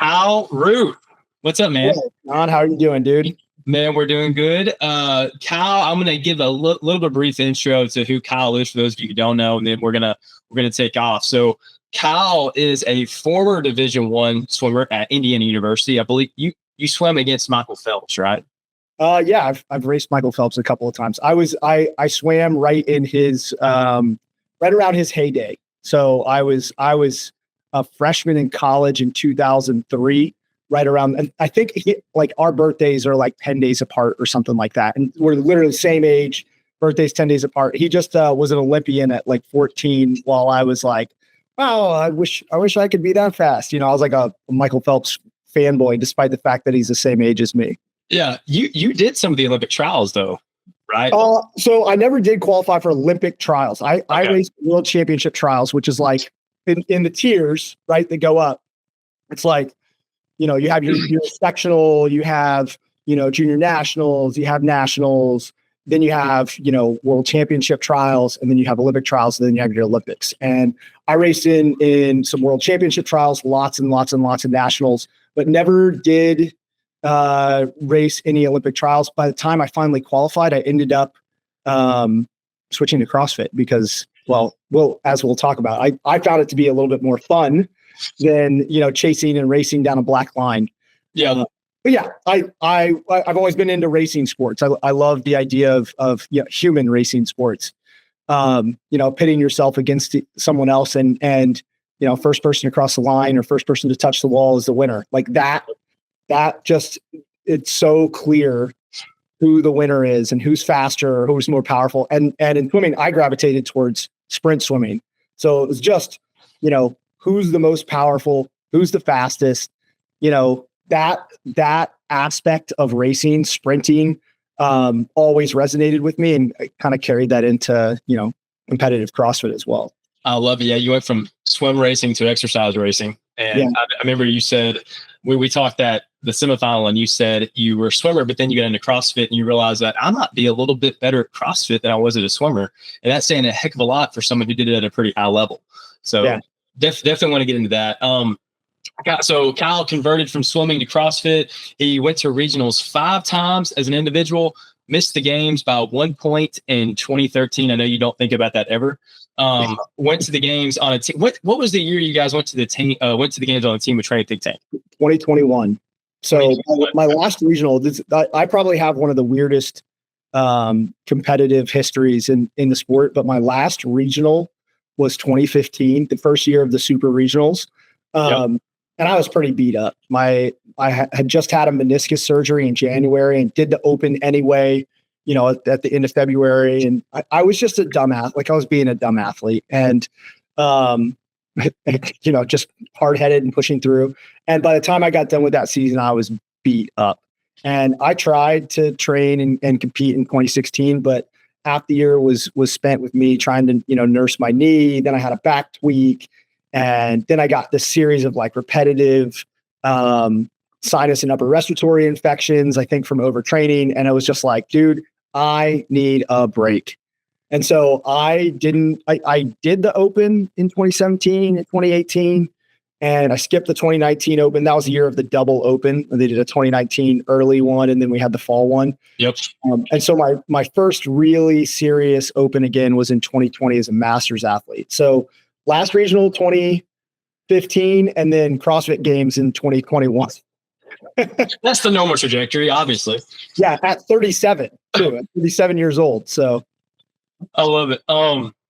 Kyle, Ruth. What's up, man? Hey, John, how are you doing, dude? Man, we're doing good. Kyle, I'm gonna give a little bit brief intro to who Kyle is for those of you who don't know, and then we're gonna take off. So Kyle is a former Division I swimmer at Indiana University. I believe you swam against Michael Phelps, right? Yeah, I've raced Michael Phelps a couple of times. I swam right in his right around his heyday. So I was a freshman in college in 2003, right around, and I think like our birthdays are like 10 days apart or something like that. And we're literally the same age, birthdays 10 days apart. He just was an Olympian at like 14, while I was like, wow, I wish I could be that fast. You know, I was like a Michael Phelps fanboy, despite the fact that he's the same age as me. Yeah, you did some of the Olympic trials though, right? So I never did qualify for Olympic trials. I raced World Championship trials, which is like in the tiers, right? That go up. It's like, you know, you have your sectional, you have, you know, junior nationals, you have nationals, then you have, you know, World Championship trials, and then you have Olympic trials, and then you have your Olympics. And I raced in some World Championship trials, lots and lots and lots of nationals, but never did race any Olympic trials. By the time I finally qualified, I ended up switching to CrossFit because, well, as we'll talk about, I found it to be a little bit more fun than, you know, chasing and racing down a black line. Yeah. But yeah, I've always been into racing sports. I love the idea of you know, human racing sports. You know, pitting yourself against someone else and you know, first person across the line or first person to touch the wall is the winner. Like that just, it's so clear who the winner is and who's faster or who's more powerful. And in swimming, I gravitated towards sprint swimming. So it was just, you know, who's the most powerful, who's the fastest, you know, that aspect of racing, sprinting, always resonated with me, and I kind of carried that into, you know, competitive CrossFit as well. I love it. Yeah, you went from swim racing to exercise racing. And yeah. I remember you said, we talked at the semifinal, and you said you were a swimmer, but then you got into CrossFit and you realized that I might be a little bit better at CrossFit than I was as a swimmer. And that's saying a heck of a lot for someone who did it at a pretty high level. So yeah. Definitely want to get into that. So Kyle converted from swimming to CrossFit. He went to regionals 5 times as an individual, missed the games by 1 point in 2013. I know you don't think about that ever. Went to the games on a team. What was the year you guys went to the team? Went to the games on a team with Training Think Tank? 2021. So my last regional, I probably have one of the weirdest competitive histories in the sport. But my last regional was 2015, the first year of the super regionals. And I was pretty beat up. I had just had a meniscus surgery in January and did the open anyway, you know, at the end of February. And I was just a dumb athlete. Like I was being a dumb athlete and, you know, just hard headed and pushing through. And by the time I got done with that season, I was beat up. And I tried to train and compete in 2016, but half the year was spent with me trying to, you know, nurse my knee. Then I had a back tweak. And then I got this series of like repetitive sinus and upper respiratory infections, I think from overtraining. And I was just like, dude, I need a break. And so I did the open in 2017 and 2018, and I skipped the 2019 open. That was the year of the double open. They did a 2019 early one, and then we had the fall one. Yep. And so my first really serious open again was in 2020 as a master's athlete. So last regional 2015, and then CrossFit Games in 2021. That's the normal trajectory, obviously. Yeah, at 37, too, at 37 years old. So I love it.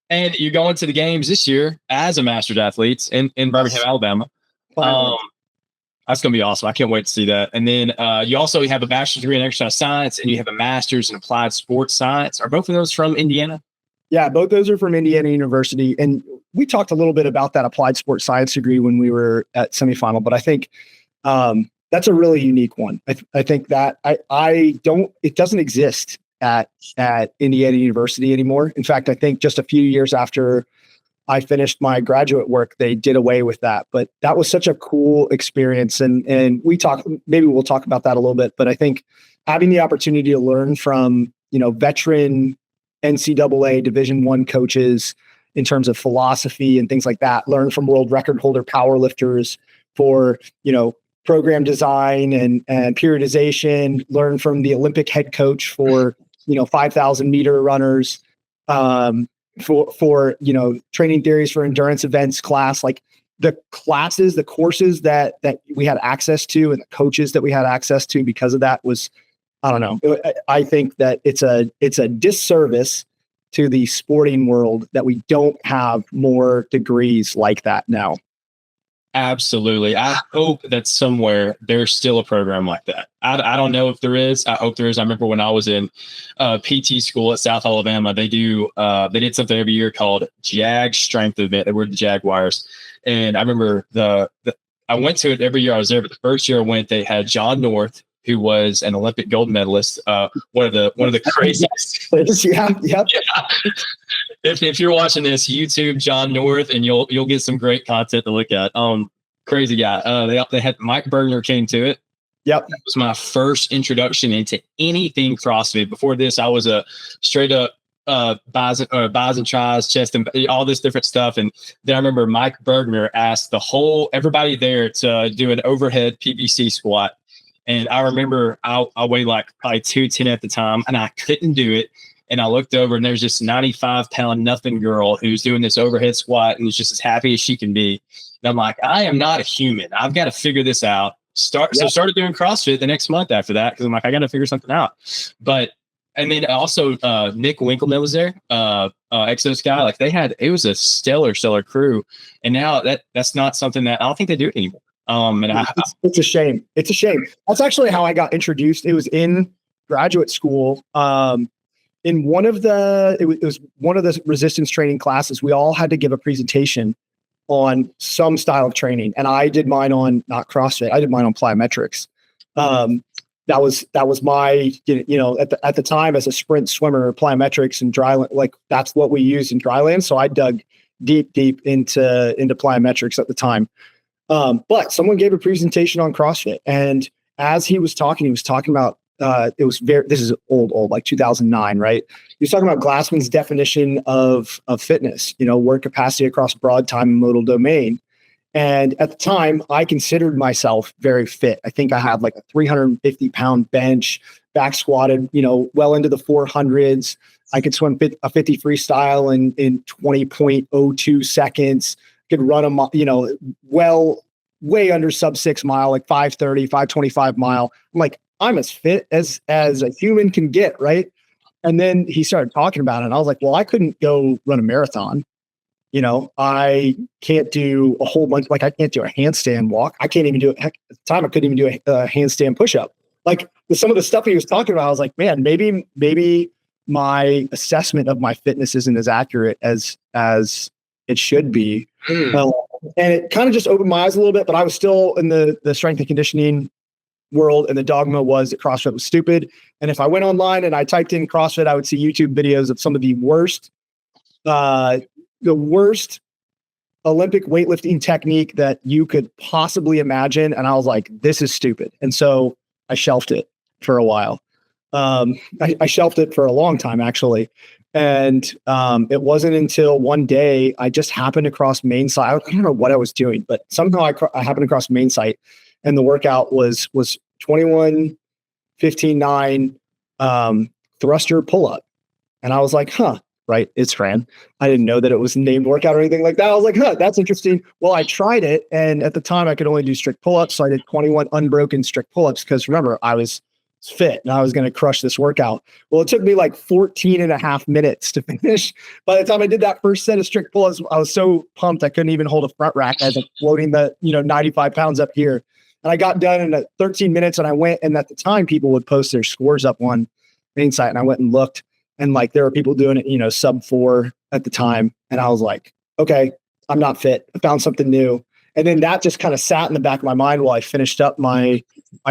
And you're going to the games this year as a master's athlete in Birmingham, Alabama. That's going to be awesome. I can't wait to see that. And then you also have a bachelor's degree in exercise science, and you have a master's in applied sports science. Are both of those from Indiana? Yeah, both those are from Indiana University. And we talked a little bit about that applied sports science degree when we were at semifinal, but I think that's a really unique one. I think that it doesn't exist at Indiana University anymore. In fact, I think just a few years after I finished my graduate work, they did away with that. But that was such a cool experience. And maybe we'll talk about that a little bit, but I think having the opportunity to learn from, you know, veteran NCAA Division I coaches in terms of philosophy and things like that, learn from world record holder powerlifters for, you know, program design and periodization, learn from the Olympic head coach for, 5,000 meter runners, for training theories for endurance events class. Like the classes, the courses that we had access to and the coaches that we had access to because of that was, I don't know. I think that it's a disservice to the sporting world that we don't have more degrees like that now. Absolutely. I hope that somewhere there's still a program like that. I don't know if there is. I hope there is. I remember when I was in PT school at South Alabama, they did something every year called Jag Strength Event. They were the Jaguars. And I remember I went to it every year I was there, but the first year I went, they had John North, who was an Olympic gold medalist, one of the craziest. Yeah. If you're watching this, YouTube John North, and you'll get some great content to look at. Crazy guy. They had Mike Bergner came to it. Yep, that was my first introduction into anything CrossFit. Before this, I was a straight up buys and tries, chest and all this different stuff. And then I remember Mike Bergner asked everybody there to do an overhead PVC squat. And I remember I weighed like probably 210 at the time, and I couldn't do it. And I looked over, and there's this 95-pound nothing girl who's doing this overhead squat and is just as happy as she can be. And I'm like, I am not a human. I've got to figure this out. So started doing CrossFit the next month after that, because I'm like, I got to figure something out. And then also Nick Winkleman was there, Exos guy. Like it was a stellar crew. And now that's not something that I don't think they do it anymore. It's a shame. It's a shame. That's actually how I got introduced. It was in graduate school. In one of the resistance training classes, we all had to give a presentation on some style of training. And I did mine on not CrossFit. I did mine on plyometrics. That was my, at the time as a sprint swimmer, plyometrics and dryland, like that's what we used in dryland. So I dug deep into plyometrics at the time. But someone gave a presentation on CrossFit, and as he was talking about, this is old, like 2009, right? He was talking about Glassman's definition of fitness, work capacity across broad time and modal domain. And at the time, I considered myself very fit. I think I had like a 350-pound bench, back squatted, well into the 400s. I could swim a 50 freestyle in 20.02 seconds. Could run way under sub 6 mile, like 5:30, 5:25 mile. I'm like, I'm as fit as a human can get, right? And then he started talking about it, and I was like, well, I couldn't go run a marathon. I can't do a whole bunch, like I can't do a handstand walk. I can't even do it. Heck, at the time, I couldn't even do a handstand push-up. Like with some of the stuff he was talking about, I was like, man, maybe my assessment of my fitness isn't as accurate as it should be. And it kind of just opened my eyes a little bit, but I was still in the strength and conditioning world, and the dogma was that CrossFit was stupid. And if I went online and I typed in CrossFit, I would see YouTube videos of some of the worst Olympic weightlifting technique that you could possibly imagine. And I was like, this is stupid. And so I shelved it for a while. I shelved it for a long time, actually. And it wasn't until one day I just happened across Main Site. I don't know what I was doing, but somehow I happened across Main Site, and the workout was 21, 15, 9 thruster pull-up. And I was like, right, it's Fran. I didn't know that it was named workout or anything like that. I was like, that's interesting. Well, I tried it, and at the time I could only do strict pull-ups. So I did 21 unbroken strict pull-ups because remember, I was fit and I was going to crush this workout. Well, it took me like 14 and a half minutes to finish. By the time I did that first set of strict pull-ups, I was so pumped I couldn't even hold a front rack as I'm floating the 95 pounds up here. And I got done in 13 minutes, and I went, and at the time people would post their scores up on Main Site, and I went and looked, and like there were people doing it, sub 4 at the time. And I was like, okay, I'm not fit. I found something new. And then that just kind of sat in the back of my mind while I finished up my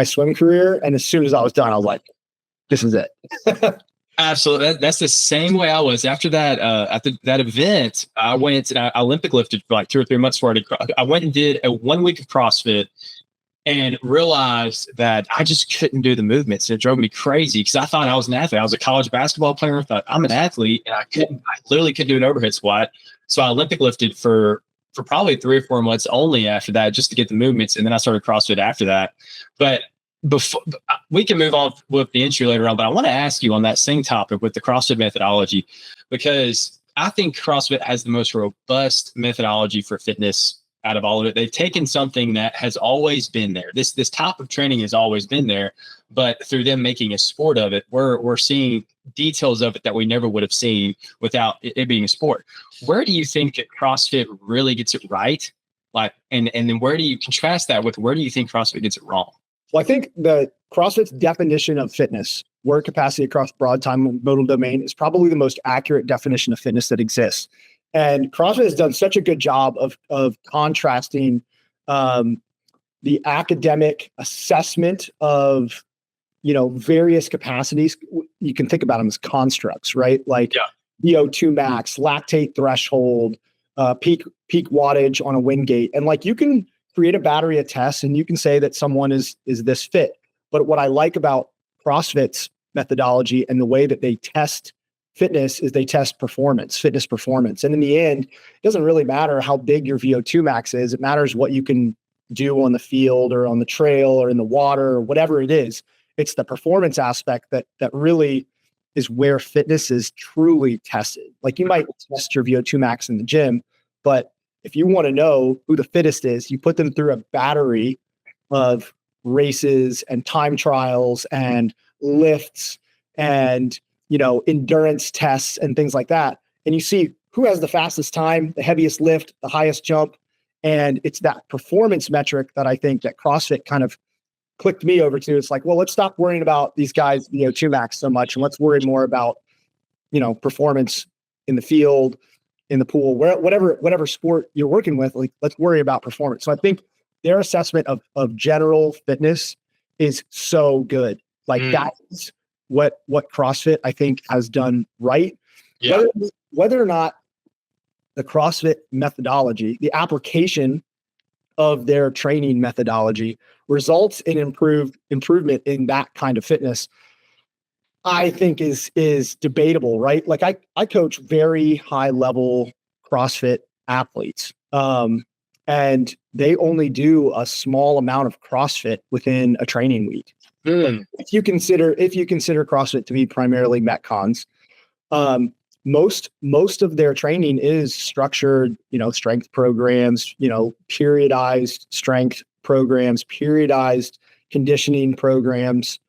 swim career. And as soon as I was done, I was like, this is it. Absolutely. That's the same way I was after that. At that event, I went and I Olympic lifted for like 2 or 3 months before I went and did a 1 week of CrossFit and realized that I just couldn't do the movements. It drove me crazy because I thought I was an athlete. I was a college basketball player. I thought I'm an athlete, and I literally couldn't do an overhead squat. So I Olympic lifted for for probably 3 or 4 months only after that, just to get the movements. And then I started CrossFit after that. But before we can move on with the entry later on, but I want to ask you on that same topic with the CrossFit methodology, because I think CrossFit has the most robust methodology for fitness out of all of it. They've taken something that has always been there. This type of training has always been there, but through them making a sport of it, we're seeing details of it that we never would have seen without it being a sport. Where do you think that CrossFit really gets it right? Like, and then where do you contrast that with where do you think CrossFit gets it wrong? Well, I think the CrossFit's definition of fitness, work capacity across broad time and modal domain, is probably the most accurate definition of fitness that exists. And CrossFit has done such a good job of contrasting the academic assessment of, various capacities. You can think about them as constructs, right? Like VO2 max, lactate threshold, peak wattage on a wind gate. And like, you can create a battery of tests and you can say that someone is this fit. But what I like about CrossFit's methodology and the way that they test fitness is they test fitness performance. And in the end, it doesn't really matter how big your VO2 max is. It matters what you can do on the field or on the trail or in the water or whatever it is. It's the performance aspect that really is where fitness is truly tested. Like, you might test your VO2 max in the gym, but if you want to know who the fittest is, you put them through a battery of races and time trials and lifts and, endurance tests and things like that. And you see who has the fastest time, the heaviest lift, the highest jump. And it's that performance metric that I think that CrossFit kind of clicked me over to. It's like, well, let's stop worrying about these guys, VO2 max so much, and let's worry more about, performance in the field, in the pool, whatever sport you're working with. Like, let's worry about performance. So I think their assessment of general fitness is so good. Like, that's what CrossFit, I think, has done right. Yeah. Whether or not the CrossFit methodology, the application of their training methodology results in improvement in that kind of fitness, I think is debatable, right? Like, I coach very high level CrossFit athletes. And they only do a small amount of CrossFit within a training week. If you consider CrossFit to be primarily Metcons, most of their training is structured, strength programs, periodized strength programs, periodized conditioning programs,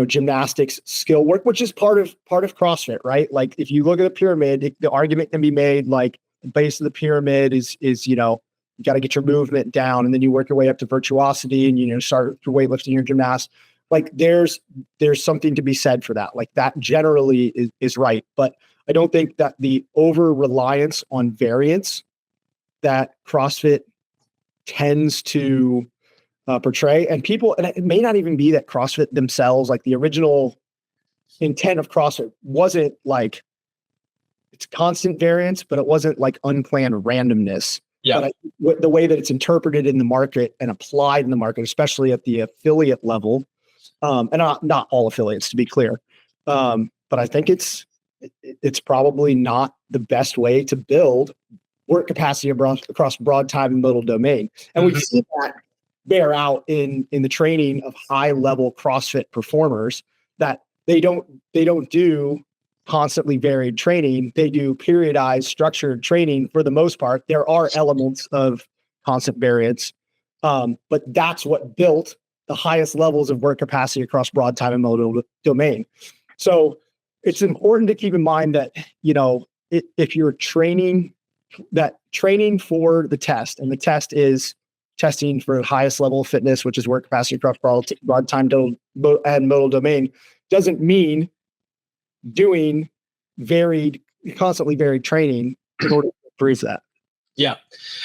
gymnastics skill work, which is part of CrossFit, right? Like, if you look at the pyramid, the argument can be made, like, the base of the pyramid is you got to get your movement down, and then you work your way up to virtuosity, and start your weightlifting, your gymnastics. Like, there's something to be said for that. Like, that generally is right. But I don't think that the over reliance on variance that CrossFit tends to portray, and it may not even be that CrossFit themselves, like, the original intent of CrossFit wasn't like it's constant variance, but it wasn't like unplanned randomness. Yeah. But the way that it's interpreted in the market and applied in the market, especially at the affiliate level, and not all affiliates, to be clear, but I think it's probably not the best way to build work capacity across broad time and modal domain. And we've seen that bear out in the training of high level CrossFit performers, that they don't do constantly varied training. They do periodized structured training for the most part. There are elements of constant variance, but that's what built the highest levels of work capacity across broad time and modal domain. So it's important to keep in mind that, if you're training for the test, and the test is testing for the highest level of fitness, which is work capacity across broad time and modal domain, doesn't mean doing constantly varied training in order to improve that. Yeah,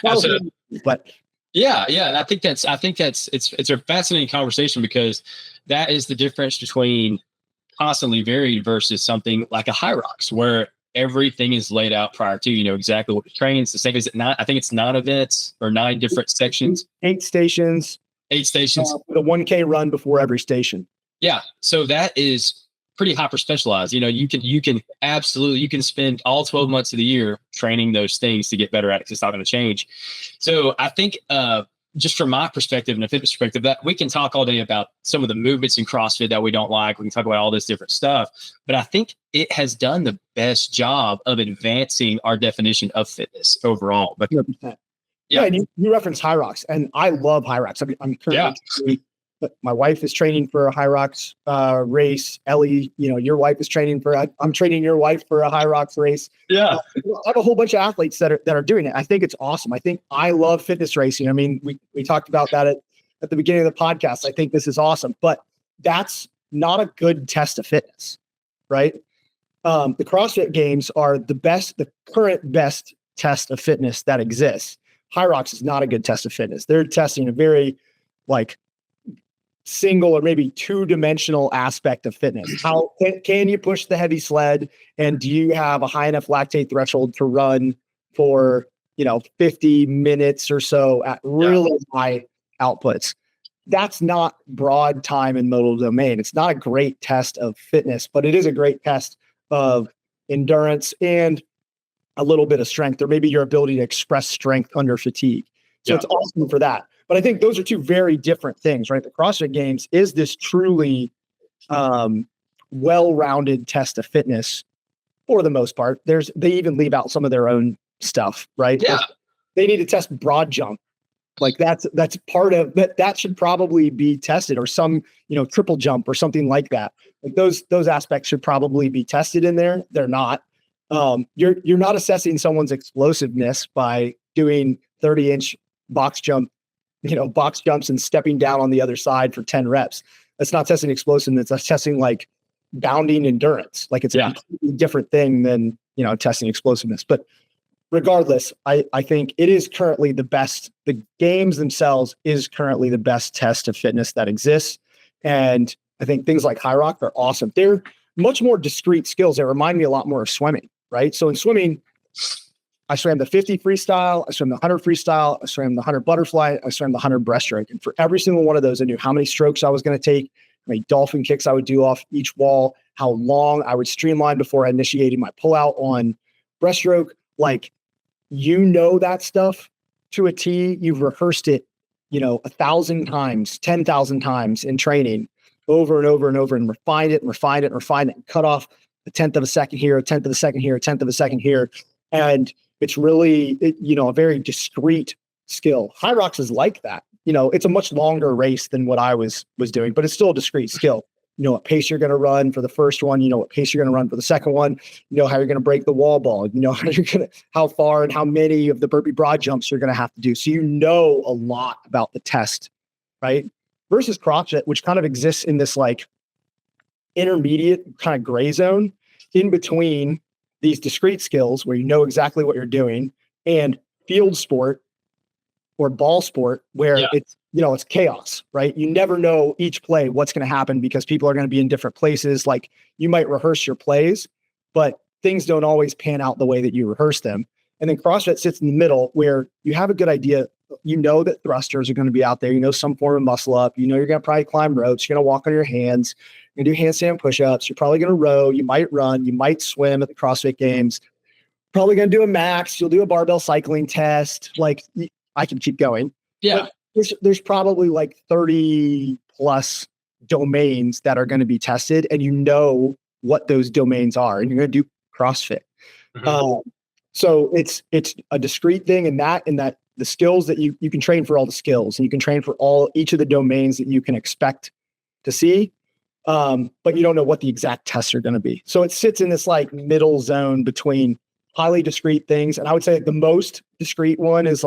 absolutely. But yeah. And I think it's a fascinating conversation, because that is the difference between constantly varied versus something like a high rocks, where everything is laid out prior to, exactly what the training is. The same as I think it's 9 events or 9 different sections. 8 stations. The 1K run before every station. Yeah. So that is pretty hyper specialized. You can absolutely, you can spend all 12 months of the year training those things to get better at it. It's not going to change. So I think, just from my perspective and a fitness perspective, that we can talk all day about some of the movements in CrossFit that we don't like. We can talk about all this different stuff, but I think it has done the best job of advancing our definition of fitness overall. But 100%. Yeah, and you reference High Rocks, and I love High Rocks. I'm currently, my wife is training for a High Rocks race. Ellie, your wife is training for. I'm training your wife for a High Rocks race. Yeah, I have a whole bunch of athletes that are doing it. I think it's awesome. I love fitness racing. I mean, we talked about that at the beginning of the podcast. I think this is awesome, but that's not a good test of fitness, right? The CrossFit Games are the current best test of fitness that exists. High Rocks is not a good test of fitness. They're testing a very single or maybe two-dimensional aspect of fitness. How can you push the heavy sled, and do you have a high enough lactate threshold to run for 50 minutes or so at really high outputs? That's not broad time and modal domain. It's not a great test of fitness, but it is a great test of endurance and a little bit of strength, or maybe your ability to express strength under fatigue. So it's awesome for that. But I think those are two very different things, right? The CrossFit Games is this truly well-rounded test of fitness for the most part. They even leave out some of their own stuff, right? Yeah. They need to test broad jump. That's part of that. That should probably be tested, or some, triple jump or something like that. Those aspects should probably be tested in there. They're not. You're not assessing someone's explosiveness by doing 30-inch box jumps and stepping down on the other side for 10 reps. That's not testing explosiveness. That's testing bounding endurance. It's a completely different thing than, testing explosiveness. But regardless, I think it is currently the best. The games themselves is currently the best test of fitness that exists. And I think things like High Rock are awesome. They're much more discrete skills that remind me a lot more of swimming, right? So in swimming, I swam the 50 freestyle, I swam the 100 freestyle, I swam the 100 butterfly, I swam the 100 breaststroke. And for every single one of those, I knew how many strokes I was going to take, how many dolphin kicks I would do off each wall, how long I would streamline before I initiated my pullout on breaststroke. That stuff to a T. You've rehearsed it, 1,000 times, 10,000 times in training, over and over and over, and refined it, and cut off a 1/10 of a second here, a 1/10 of a second here, a 1/10 of a second here. And it's really, a very discrete skill. High Rocks is like that. It's a much longer race than what I was doing, but it's still a discrete skill. What pace you're going to run for the first one, what pace you're going to run for the second one, how you're going to break the wall ball, how far and how many of the burpee broad jumps you're going to have to do. So a lot about the test, right? Versus CrossFit, which kind of exists in this intermediate kind of gray zone in between these discrete skills where exactly what you're doing, and field sport or ball sport where it's chaos, right? You never know each play what's going to happen because people are going to be in different places. You might rehearse your plays, but things don't always pan out the way that you rehearse them. And then CrossFit sits in the middle where you have a good idea. That thrusters are going to be out there, some form of muscle up, you're going to probably climb ropes, you're going to walk on your hands, you're going to do handstand push-ups, you're probably going to row, you might run, you might swim at the CrossFit Games, probably going to do a max, you'll do a barbell cycling test. I can keep going. Yeah. But there's probably 30 plus domains that are going to be tested, and what those domains are, and you're going to do CrossFit. Mm-hmm. So it's a discrete thing in that the skills that you can train for all the skills, and you can train for each of the domains that you can expect to see. But you don't know what the exact tests are going to be. So it sits in this middle zone between highly discrete things. And I would say the most discrete one is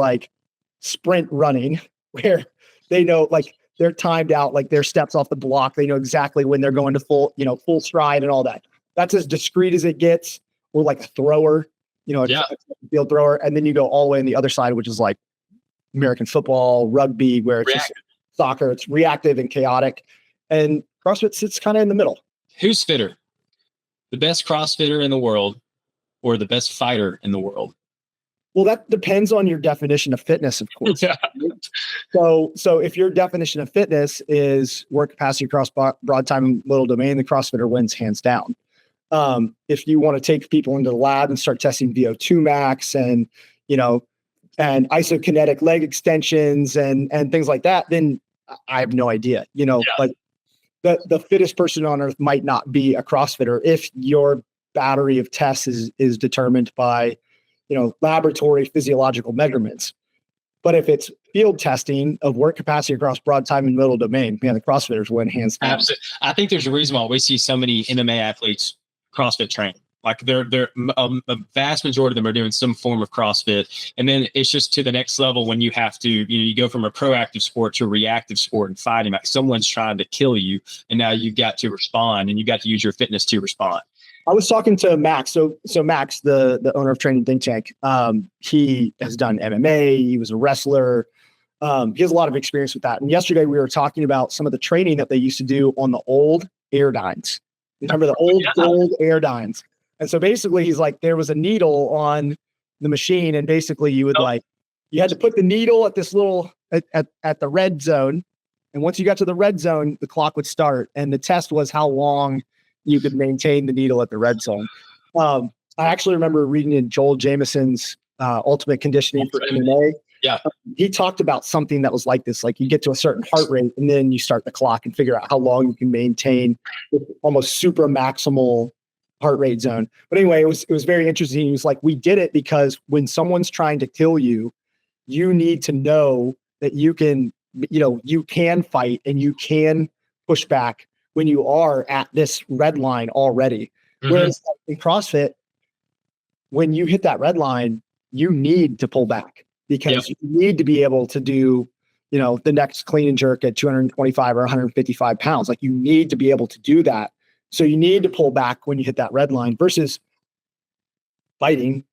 sprint running, where they know they're timed out, their steps off the block. They know exactly when they're going to full stride and all that. That's as discrete as it gets. Or a thrower, a field thrower. And then you go all the way on the other side, which is American football, rugby, where it's just soccer. It's reactive and chaotic. And CrossFit sits kind of in the middle. Who's fitter? The best CrossFitter in the world or the best fighter in the world? Well, that depends on your definition of fitness, of course. Yeah. So if your definition of fitness is work capacity across broad time and little domain, the CrossFitter wins hands down. If you want to take people into the lab and start testing VO2 max and, and isokinetic leg extensions and things like that, then I have no idea, like the fittest person on earth might not be a CrossFitter if your battery of tests is determined by, laboratory physiological measurements. But if it's field testing of work capacity across broad time and middle domain, man, the CrossFitters win hands down. Absolutely. I think there's a reason why we see so many MMA athletes CrossFit train. Like they're a vast majority of them are doing some form of CrossFit. And then it's just to the next level when you have to, you go from a proactive sport to a reactive sport and fighting. Like someone's trying to kill you and now you've got to respond and you got to use your fitness to respond. I was talking to Max. So Max, the owner of Training Think Tank, he has done MMA. He was a wrestler. He has a lot of experience with that. And yesterday we were talking about some of the training that they used to do on the old Airdynes. Remember the old gold Airdynes? And so basically he's like, there was a needle on the machine. And basically you would you had to put the needle at this little, at the red zone. And once you got to the red zone, the clock would start. And the test was how long you could maintain the needle at the red zone. I actually remember reading in Joel Jamison's Ultimate Conditioning for MMA. Yeah. He talked about something that was like this, like you get to a certain heart rate and then you start the clock and figure out how long you can maintain this almost super maximal heart rate zone. But anyway, it was very interesting. He was like, we did it because when someone's trying to kill you, you need to know that you can fight and you can push back when you are at this red line already. Mm-hmm. Whereas in CrossFit, when you hit that red line, you need to pull back because you need to be able to do, the next clean and jerk at 225 or 155 pounds. Like you need to be able to do that. So you need to pull back when you hit that red line versus fighting.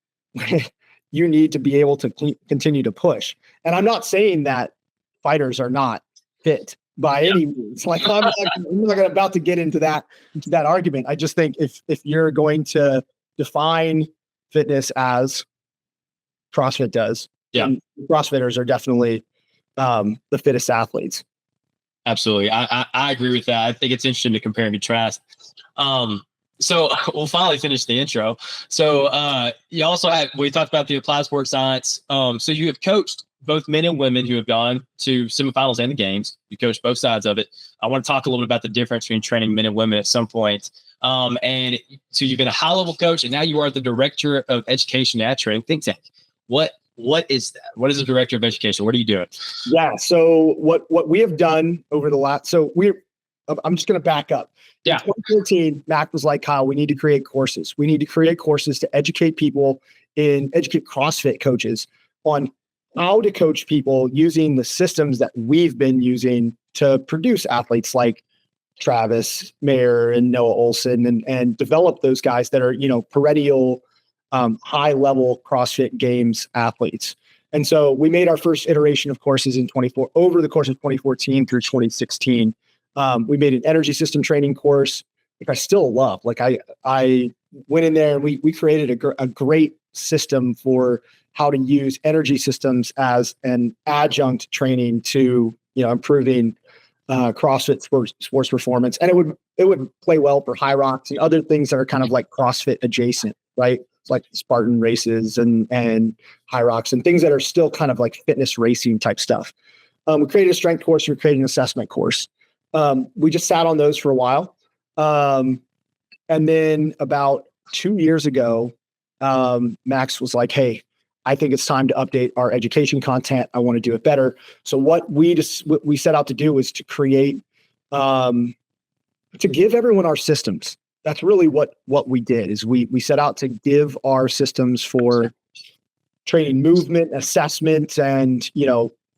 You need to be able to continue to push. And I'm not saying that fighters are not fit by any means. Like I'm not about to get into that argument. I just think if you're going to define fitness as CrossFit does, CrossFitters are definitely the fittest athletes. Absolutely. I agree with that. I think it's interesting to compare and contrast. So we'll finally finish the intro. So you also we talked about the applied sports science. So you have coached both men and women who have gone to semifinals and the games. You coach both sides of it. I want to talk a little bit about the difference between training men and women at some point. And so you've been a high-level coach, and now you are the director of education at Training Think Tank. What is that? What is the director of education? What are you doing? Yeah. So what we have done over the last, I'm just going to back up. Yeah. In 2014, Mac was like, Kyle, we need to create courses. We need to create courses to educate people educate CrossFit coaches on how to coach people using the systems that we've been using to produce athletes like Travis Mayer and Noah Olson and develop those guys that are, perennial high level CrossFit Games athletes. And so we made our first iteration of courses over the course of 2014 through 2016. We made an energy system training course, which I still love. Like I went in there and we created a great system for how to use energy systems as an adjunct training to, improving CrossFit sports performance. And it would play well for high rocks and other things that are kind of like CrossFit adjacent, right? It's like Spartan races and high rocks and things that are still kind of like fitness racing type stuff. We created a strength course. We created an assessment course. We just sat on those for a while. And then about 2 years ago, Max was like, hey, I think it's time to update our education content. I want to do it better. So what we set out to do was to create, to give everyone our systems. That's really what we did is we set out to give our systems for training movement, assessment, and,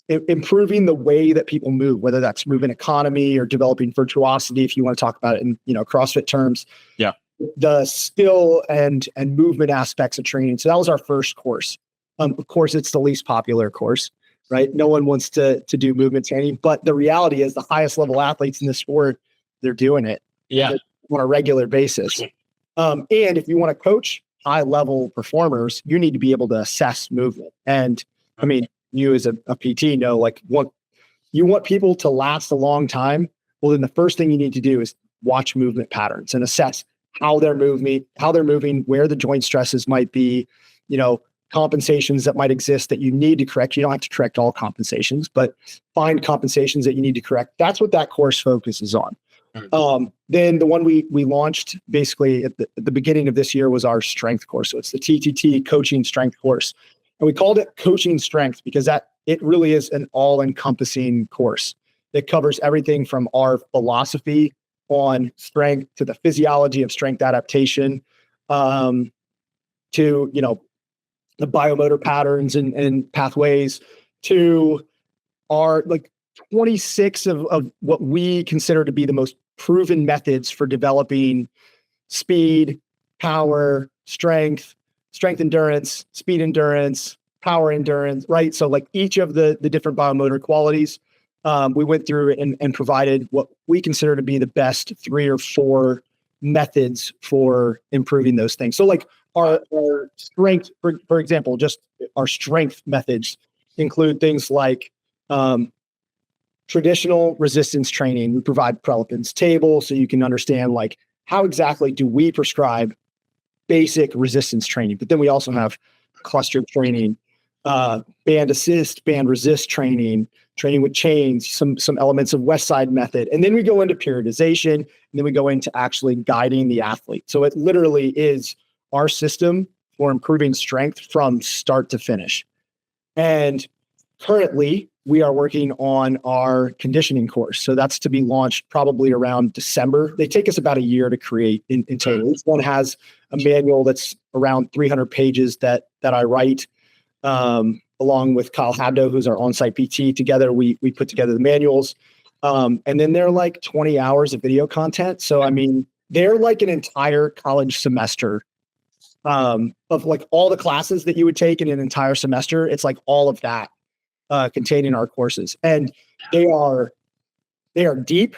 improving the way that people move, whether that's movement economy or developing virtuosity, if you want to talk about it in, CrossFit terms. Yeah. The skill and movement aspects of training. So that was our first course. Of course, it's the least popular course, right? No one wants to do movement training, but the reality is the highest level athletes in the sport, they're doing it on a regular basis. And if you want to coach high level performers, you need to be able to assess movement. And I mean, you as a PT know, like, what you want people to last a long time. Well, then the first thing you need to do is watch movement patterns and assess how they're moving, where the joint stresses might be, compensations that might exist that you need to correct. You don't have to correct all compensations, but find compensations that you need to correct. That's what that course focuses on. Then the one we launched basically at the beginning of this year was our strength course. So it's the TTT coaching strength course. And we called it coaching strength because it really is an all-encompassing course that covers everything from our philosophy on strength to the physiology of strength adaptation, to, the biomotor patterns and pathways, to our 26 of what we consider to be the most proven methods for developing speed, power, strength endurance, speed endurance, power endurance, right? So each of the different biomotor qualities, we went through and provided what we consider to be the best 3 or 4 methods for improving those things. So our strength, for example, just our strength methods include things like traditional resistance training. We provide Prelipin's table so you can understand how exactly do we prescribe basic resistance training. But then we also have cluster training, band assist, band resist training with chains, some elements of West Side method. And then we go into periodization, and then we go into actually guiding the athlete. So it literally is our system for improving strength from start to finish. And currently, we are working on our conditioning course. So that's to be launched probably around December. They take us about a year to create in total. Each one has a manual that's around 300 pages that I write, along with Kyle Habdo, who's our on-site PT. Together, we put together the manuals. And then they're 20 hours of video content. So, I mean, they're an entire college semester of all the classes that you would take in an entire semester. It's all of that contained in our courses. And they are deep.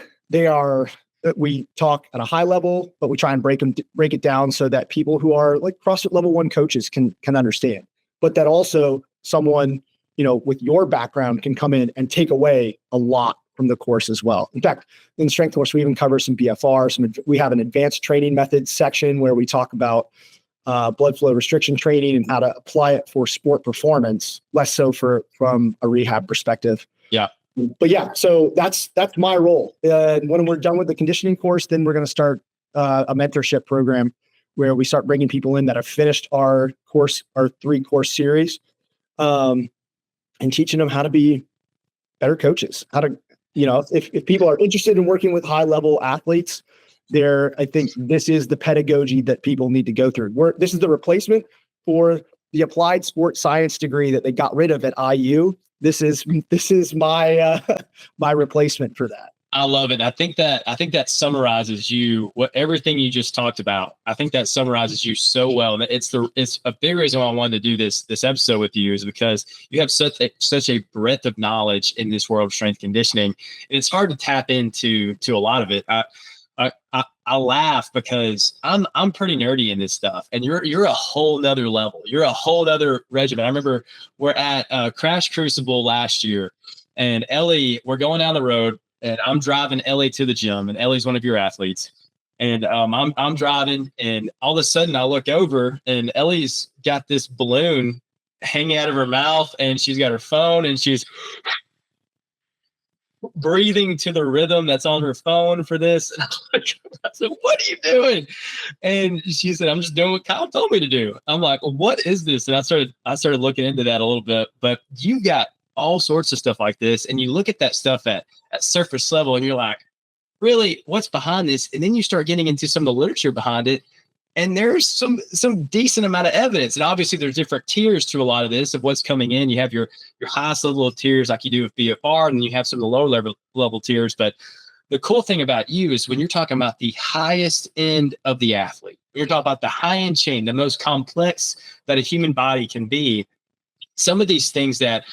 We talk at a high level, but we try and break it down so that people who are CrossFit level 1 coaches can understand, but that also someone, with your background can come in and take away a lot from the course as well. In fact, in the strength course, we even cover some BFR. We have an advanced training methods section where we talk about blood flow restriction training and how to apply it for sport performance, less so from a rehab perspective. Yeah. But yeah, so that's my role. When we're done with the conditioning course, then we're going to start a mentorship program where we start bringing people in that have finished our 3-course series, and teaching them how to be better coaches, how to, if people are interested in working with high level athletes, I think this is the pedagogy that people need to go through. This is the replacement for the applied sports science degree that they got rid of at IU. This is my my replacement for that. I love it. I think that summarizes everything you just talked about. I think that summarizes you so well. And it's a big reason why I wanted to do this episode with you, is because you have such a breadth of knowledge in this world of strength conditioning, and it's hard to tap into a lot of it. I laugh because I'm pretty nerdy in this stuff, and you're a whole nother level. You're a whole nother regimen. I remember we're at Crash Crucible last year, and Ellie, we're going down the road, and I'm driving Ellie to the gym, and Ellie's one of your athletes. And I'm driving, and all of a sudden I look over, and Ellie's got this balloon hanging out of her mouth, and she's got her phone, and she's breathing to the rhythm that's on her phone for this. And I said, "What are you doing?" And she said, "I'm just doing what Kyle told me to do." I'm like, "What is this?" And I started looking into that a little bit. But you got all sorts of stuff like this, and you look at that stuff at surface level, and you're like, really, what's behind this? And then you start getting into some of the literature behind it, and there's some decent amount of evidence. And obviously there's different tiers to a lot of this of what's coming in. You have your highest level of tiers like you do with BFR, and you have some of the lower level tiers. But the cool thing about you is when you're talking about the highest end of the athlete, you're talking about the high end chain, the most complex that a human body can be. Some of these things that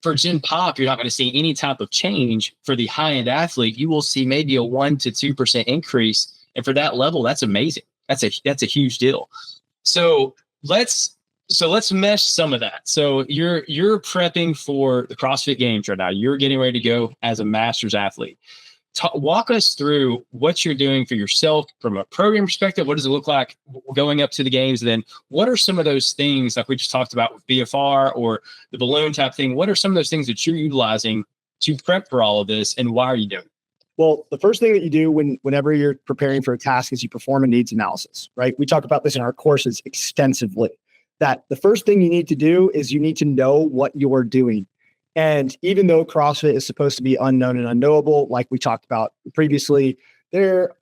for Gen Pop, you're not going to see any type of change. For the high end athlete, you will see maybe a 1 to 2% increase. And for that level, that's amazing. That's a huge deal. So let's mesh some of that. So you're prepping for the CrossFit Games right now. You're getting ready to go as a masters athlete. Walk us through what you're doing for yourself from a program perspective. What does it look like going up to the games? And then what are some of those things like we just talked about with BFR or the balloon type thing? What are some of those things that you're utilizing to prep for all of this, and why are you doing it? Well, the first thing that you do whenever you're preparing for a task is you perform a needs analysis, right? We talk about this in our courses extensively, that the first thing you need to do is you need to know what you're doing. And even though CrossFit is supposed to be unknown and unknowable, like we talked about previously, there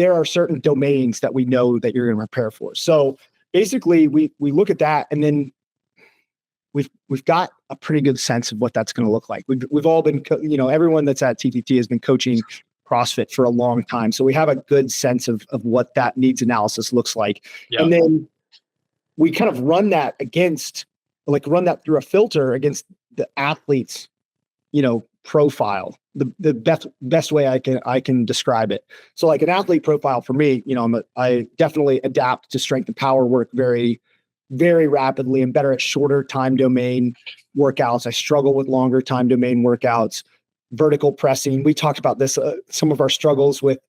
are certain domains that we know that you're going to prepare for. So basically, we look at that, and then we've got a pretty good sense of what that's going to look like. We've all been, everyone that's at TTT has been coaching CrossFit for a long time, so we have a good sense of what that needs analysis looks like. Yeah. And then we kind of run that through a filter against the athlete's, profile, the best way I can describe it. So like an athlete profile for me, I definitely adapt to strength and power work very, very rapidly and better at shorter time domain workouts. I struggle with longer time domain workouts, vertical pressing. We talked about this, some of our struggles with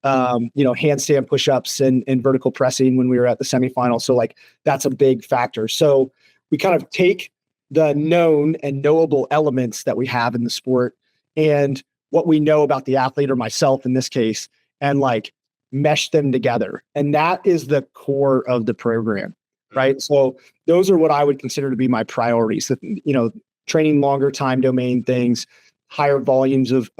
handstand push-ups and vertical pressing when we were at the semifinal. So like, that's a big factor. So we kind of take the known and knowable elements that we have in the sport and what we know about the athlete, or myself in this case, and like mesh them together. And that is the core of the program, right? So those are what I would consider to be my priorities, training longer time domain things, higher volumes of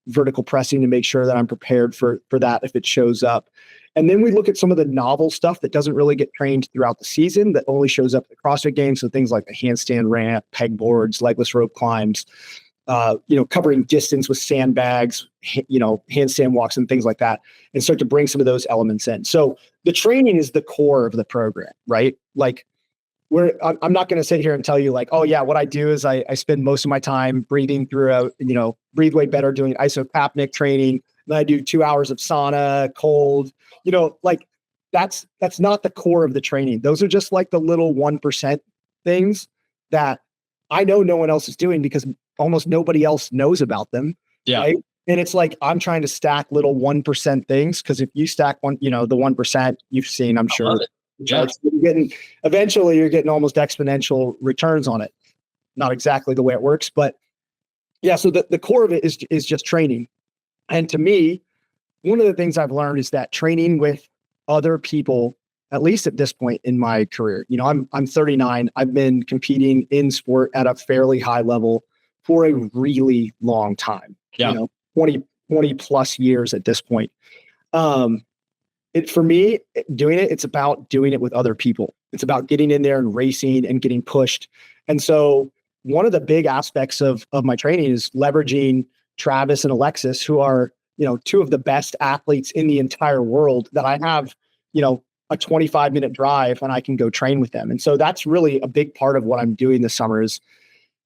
vertical pressing to make sure that I'm prepared for that if it shows up. And then we look at some of the novel stuff that doesn't really get trained throughout the season that only shows up at the CrossFit Games. So things like the handstand ramp, pegboards, legless rope climbs, covering distance with sandbags, handstand walks and things like that, and start to bring some of those elements in. So the training is the core of the program, right? Like I'm not going to sit here and tell you like, oh yeah, what I do is I spend most of my time breathing through breathe way better doing isopapnic training. Then I do 2 hours of sauna, cold, like that's not the core of the training. Those are just like the little 1% things that I know no one else is doing because almost nobody else knows about them. Yeah. Right? And it's like, I'm trying to stack little 1% things. Cause if you stack the 1% you've seen, I'm sure. Yeah. Eventually you're getting almost exponential returns on it. Not exactly the way it works, but yeah. So the core of it is just training. And to me, one of the things I've learned is that training with other people, at least at this point in my career, I'm 39. I've been competing in sport at a fairly high level for a really long time. Yeah. 20 plus years at this point. For me, it's about doing it with other people. It's about getting in there and racing and getting pushed. And so one of the big aspects of my training is leveraging Travis and Alexis, who are, two of the best athletes in the entire world, that I have, a 25-minute drive and I can go train with them. And so that's really a big part of what I'm doing this summer is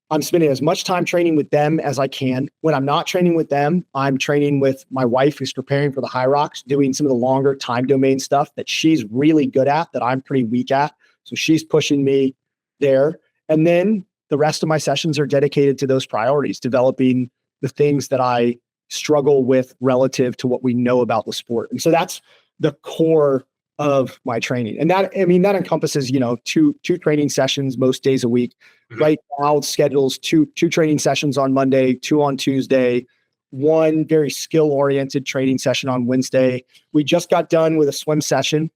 I'm spending as much time training with them as I can. When I'm not training with them, I'm training with my wife who's preparing for the High Rocks, doing some of the longer time domain stuff that she's really good at, that I'm pretty weak at. So she's pushing me there. And then the rest of my sessions are dedicated to those priorities, developing the things that I struggle with relative to what we know about the sport. And so that's the core of my training. And that encompasses, two training sessions most days a week. Mm-hmm. Right now it schedules two training sessions on Monday, 2 on Tuesday, 1 very skill-oriented training session on Wednesday. We just got done with a swim session.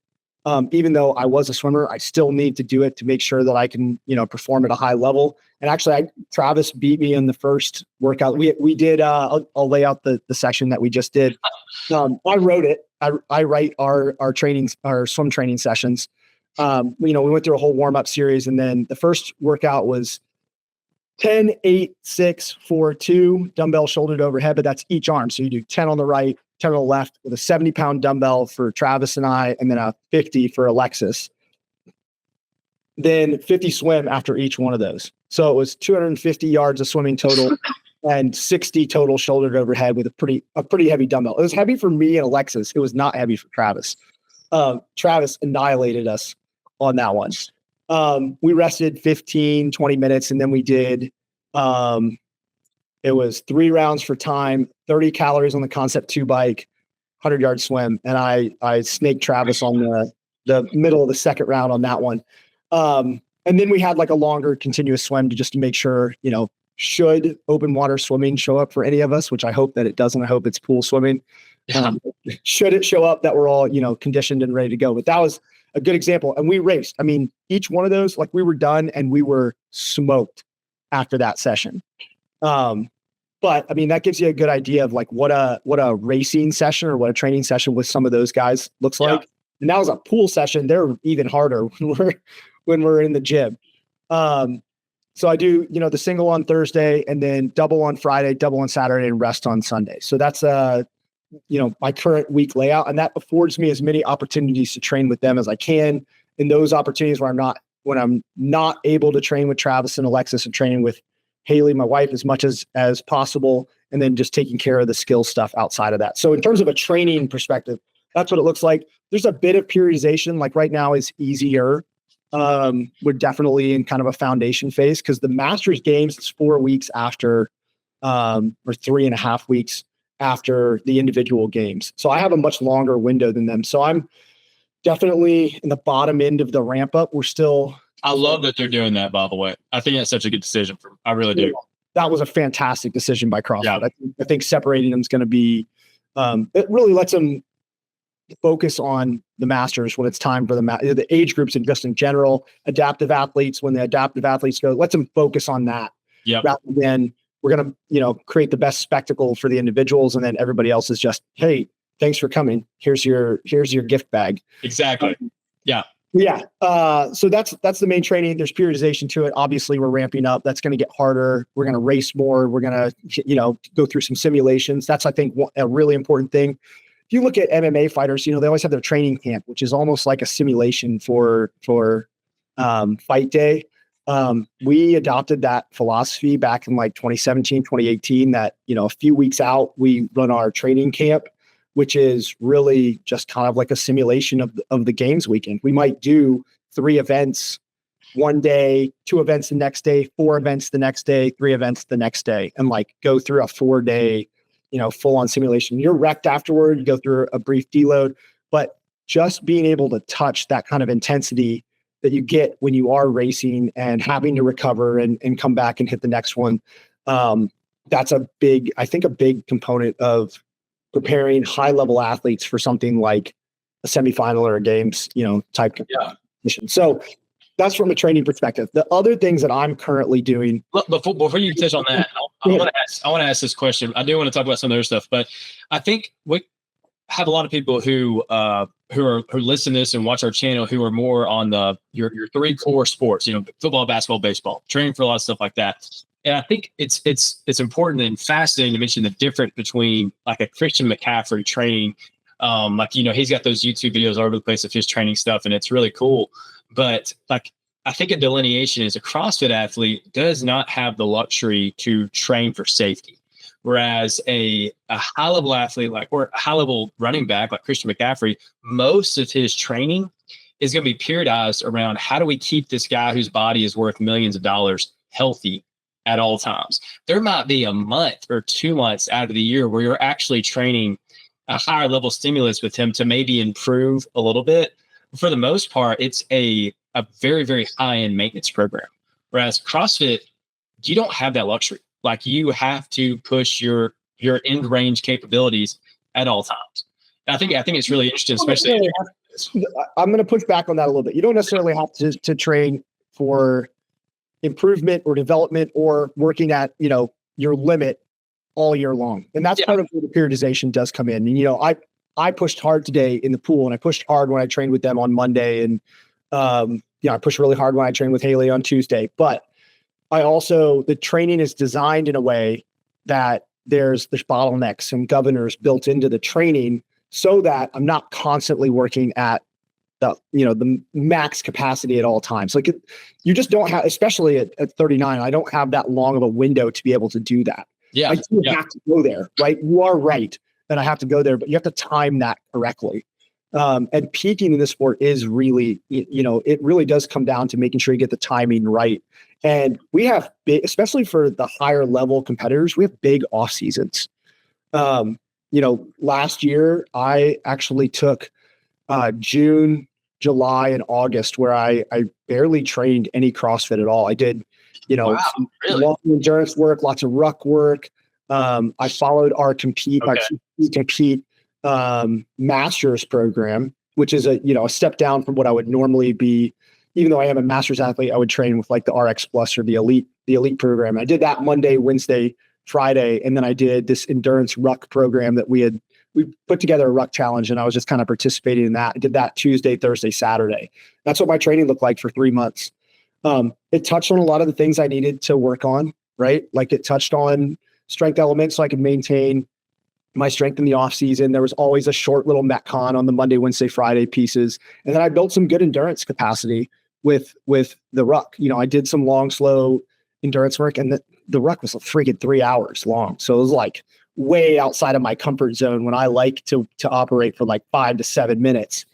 Even though I was a swimmer, I still need to do it to make sure that I can, perform at a high level. And actually, Travis beat me in the first workout. We did. I'll lay out the session that we just did. I wrote it. I write our trainings, our swim training sessions. We went through a whole warm up series, and then the first workout was 10, 8, 6, 4, 2 dumbbell shouldered overhead, but that's each arm. So you do 10 on the right, 10 on the left with a 70-pound dumbbell for Travis and I, and then a 50 for Alexis. Then 50 swim after each one of those. So it was 250 yards of swimming total and 60 total shouldered overhead with a pretty heavy dumbbell. It was heavy for me and Alexis. It was not heavy for Travis. Travis annihilated us on that one. We rested 15, 20 minutes, and then we did, it was 3 rounds for time, 30 calories on the Concept 2 bike, 100-yard swim. And I snaked Travis on the middle of the second round on that one. And then we had like a longer continuous swim to make sure, should open water swimming show up for any of us, which I hope that it doesn't. I hope it's pool swimming. Should it show up that we're all, conditioned and ready to go. But that was a good example. And we raced. I mean, each one of those, like we were done and we were smoked after that session. But I mean, that gives you a good idea of like what a racing session or what a training session with some of those guys looks like. And that was a pool session. They're even harder when we're in the gym. So I do, the single on Thursday and then double on Friday, double on Saturday, and rest on Sunday. So that's my current week layout, and that affords me as many opportunities to train with them as I can. In those opportunities when I'm not able to train with Travis and Alexis, and training with Haley, my wife, as much as possible, and then just taking care of the skill stuff outside of that. So in terms of a training perspective, that's what it looks like. There's a bit of periodization, like right now is easier. We're definitely in kind of a foundation phase because the Masters Games is 4 weeks after, or 3.5 weeks after the individual games. So I have a much longer window than them. So I'm definitely in the bottom end of the ramp up. I love that they're doing that, by the way. I think that's such a good decision. I really do. That was a fantastic decision by CrossFit. Yeah. I think separating them is going to be, it really lets them focus on the Masters when it's time for the age groups and just in general, adaptive athletes, when the adaptive athletes go, lets them focus on that. Yeah. Rather than we're going to, create the best spectacle for the individuals. And then everybody else is just, hey, thanks for coming. Here's your gift bag. Exactly. Yeah. Yeah. So that's the main training. There's periodization to it. Obviously we're ramping up. That's going to get harder. We're going to race more. We're going to, go through some simulations. That's, I think, a really important thing. If you look at MMA fighters, they always have their training camp, which is almost like a simulation for fight day. We adopted that philosophy back in like 2017, 2018, that, a few weeks out, we run our training camp, which is really just kind of like a simulation of the games weekend. We might do 3 events one day, 2 events the next day, 4 events the next day, 3 events the next day, and like go through a 4-day, full on simulation. You're wrecked afterward, you go through a brief deload, but just being able to touch that kind of intensity that you get when you are racing and having to recover and come back and hit the next one. That's a big component of preparing high level athletes for something like a semifinal or a games, type competition. So that's from a training perspective. The other things that I'm currently doing. Look, before you touch on that, I want to ask this question. I do want to talk about some other stuff, but I think we have a lot of people who listen to this and watch our channel who are more on your 3 core sports, football, basketball, baseball, training for a lot of stuff like that. And I think it's important and fascinating to mention the difference between like a Christian McCaffrey training. He's got those YouTube videos all over the place of his training stuff, and it's really cool. But like, I think a delineation is a CrossFit athlete does not have the luxury to train for safety. Whereas a high level athlete or a high level running back like Christian McCaffrey, most of his training is going to be periodized around how do we keep this guy whose body is worth millions of dollars healthy at all times. There might be a month or 2 months out of the year where you're actually training a higher level stimulus with him to maybe improve a little bit. For the most part, it's a very, very high-end maintenance program. Whereas CrossFit, you don't have that luxury. Like, you have to push your end range capabilities at all times. And I think it's really interesting, especially. I'm going to push back on that a little bit. You don't necessarily have to train for improvement or development or working at, your limit all year long. And that's part of where the periodization does come in. And, I pushed hard today in the pool, and I pushed hard when I trained with them on Monday. And, I pushed really hard when I trained with Haley on Tuesday, but the training is designed in a way that there's bottlenecks and governors built into the training so that I'm not constantly working at the max capacity at all times. Like, you just don't have, especially at 39, I don't have that long of a window to be able to do that. Yeah. I do have to go there, right? You are right that I have to go there, but you have to time that correctly. And peaking in this sport is really, it really does come down to making sure you get the timing right. And we have big, especially for the higher level competitors, we have big off seasons. Last year I actually took June, July, and August where I barely trained any CrossFit at all. I did, Wow, really? long endurance work, lots of ruck work. I followed our compete master's program, which is a step down from what I would normally be. Even though I am a master's athlete, I would train with like the RX Plus or the elite program. I did that Monday, Wednesday, Friday, and then I did this endurance ruck program that we put together a ruck challenge, and I was just kind of participating in that. I did that Tuesday, Thursday, Saturday. That's what my training looked like for 3 months. It touched on a lot of the things I needed to work on, right? Like it touched on strength elements so I could maintain my strength in the off season. There was always a short little Metcon on the Monday, Wednesday, Friday pieces. And then I built some good endurance capacity with the ruck. I did some long, slow endurance work, and the ruck was a freaking 3 hours long. So it was like way outside of my comfort zone when I like to operate for like 5 to 7 minutes.